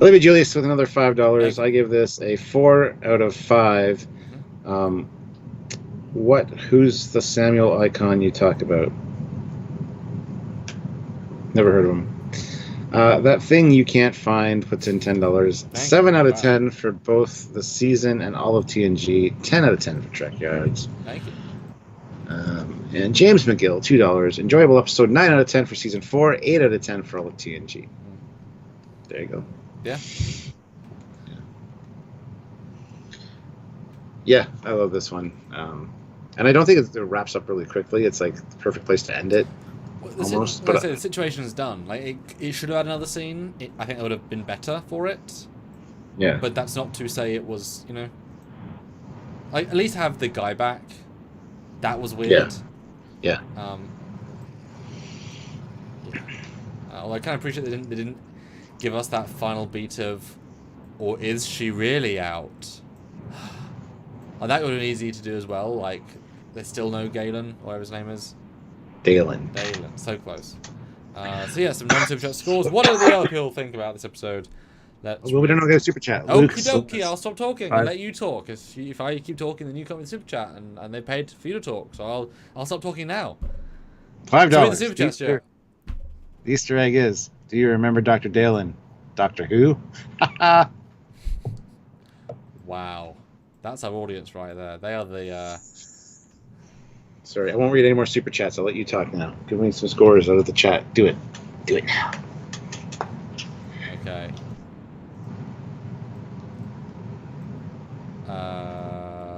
Olivia Julius with another $5. I give this a 4 out of 5. Who's the Samuel icon you talk about? Never heard of him. That thing you can't find puts in $10. 7 out of 10 for both the season and all of TNG. 10 out of 10 for Trekyards. Thank you. And James McGill, $2. Enjoyable episode. 9 out of 10 for season 4. 8 out of 10 for all of TNG. There you go. Yeah, I love this one. And I don't think it wraps up really quickly. It's like the perfect place to end it. Almost, but the situation's done. Like it should have had another scene. I think that would have been better for it. Yeah. But that's not to say it was, like at least have the guy back. That was weird. Yeah. Well, I kind of appreciate they didn't give us that final beat of, or is she really out? That would have been easy to do as well. Like there's still no Galen, whatever his name is. Dalen. So close. So yeah, some non-super chat scores. What do the other people think about this episode? Well, we don't know get a super chat. Okie dokie, I'll stop talking and 5. let you talk. If I keep talking, then you come with super chat, and they paid for you to talk. So I'll stop talking now. $5. So read the super chat, Stuart. The Easter egg is: do you remember Dr. Dale in Doctor Who? Wow, that's our audience right there. They are the. Sorry, I won't read any more super chats. I'll let you talk now. Give me some scores out of the chat. Do it. Do it now. Okay.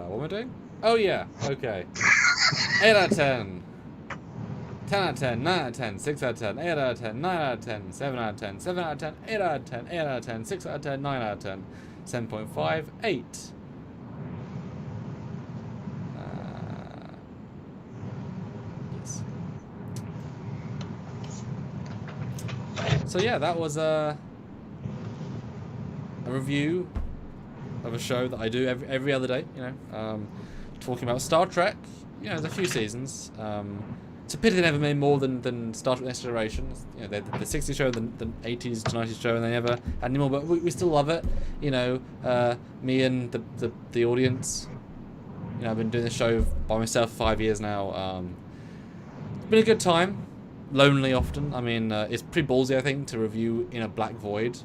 What am I doing? Oh yeah. Okay. 8 out of 10. 10 out of 10, 9 out of 10, 6 out of 10, 8 out of 10, 9 out of 10, 7 out of 10, 7 out of 10, 8 out of 10, 8 out of 10, 6 out of 10, 9 out of 10, 7.5, 8. Yes. So yeah, that was a review of a show that I do every other day, you know, talking about Star Trek. You know, there's a few seasons. It's a pity they never made more than Star Trek Next Generation. You know, the 60s show, the 80s to 90s show, and they never had any more. But we still love it. You know, me and the audience. You know, I've been doing this show by myself for 5 years now. It's been a good time. Lonely often. I mean, it's pretty ballsy, I think, to review in a black void.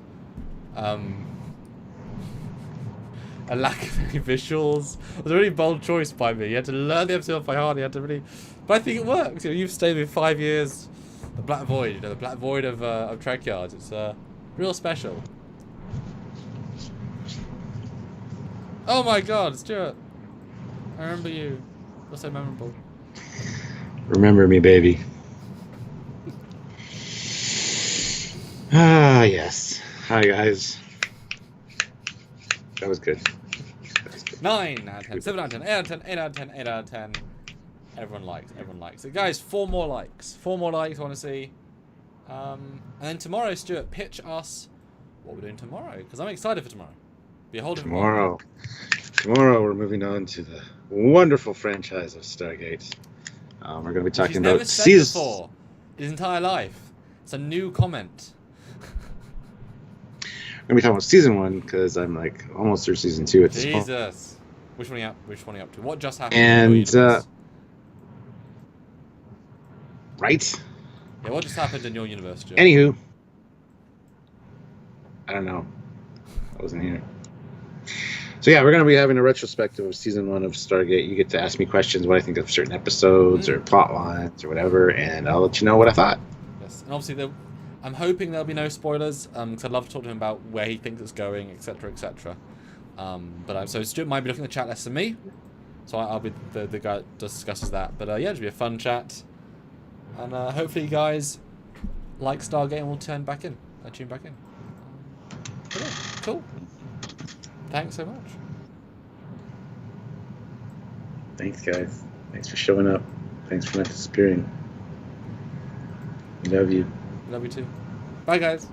A lack of any visuals. It was a really bold choice by me. You had to learn the episode by heart. You had to really, but I think it works. You know, you've stayed with 5 years. The Black Void. You know, the Black Void of Trekyards. It's real special. Oh my God, Stuart! I remember you. You're so memorable. Remember me, baby. Ah, yes. Hi, guys. That was good. 9 out of 10, 7 out of 10, 8 out of 10, 8 out of 10, 8 out of 10. Everyone likes it. Guys, 4 more likes. 4 more likes I want to see. And then tomorrow, Stuart, pitch us what we're doing tomorrow. Because I'm excited for tomorrow. Be a whole different Tomorrow we're moving on to the wonderful franchise of Stargate. We're going to be talking about never said before his entire life. It's a new comment. We're going to be talking about season 1 because I'm like almost through season 2 at this point. Jesus. Which one are you up to? What just happened? And right? Yeah, what just happened in your universe, Joe? Anywho, I don't know. I wasn't here. So yeah, we're going to be having a retrospective of season 1 of Stargate. You get to ask me questions, what I think of certain episodes or plot lines or whatever, and I'll let you know what I thought. Yes, and obviously I'm hoping there'll be no spoilers, because I'd love to talk to him about where he thinks it's going, etc., etc. So Stuart might be looking at the chat less than me, so I'll be the guy that discusses that. But yeah, it'll be a fun chat, and hopefully you guys like Stargate and will tune back in. But yeah, cool. Thanks so much. Thanks, guys. Thanks for showing up. Thanks for not disappearing. We love you. Love you too. Bye, guys.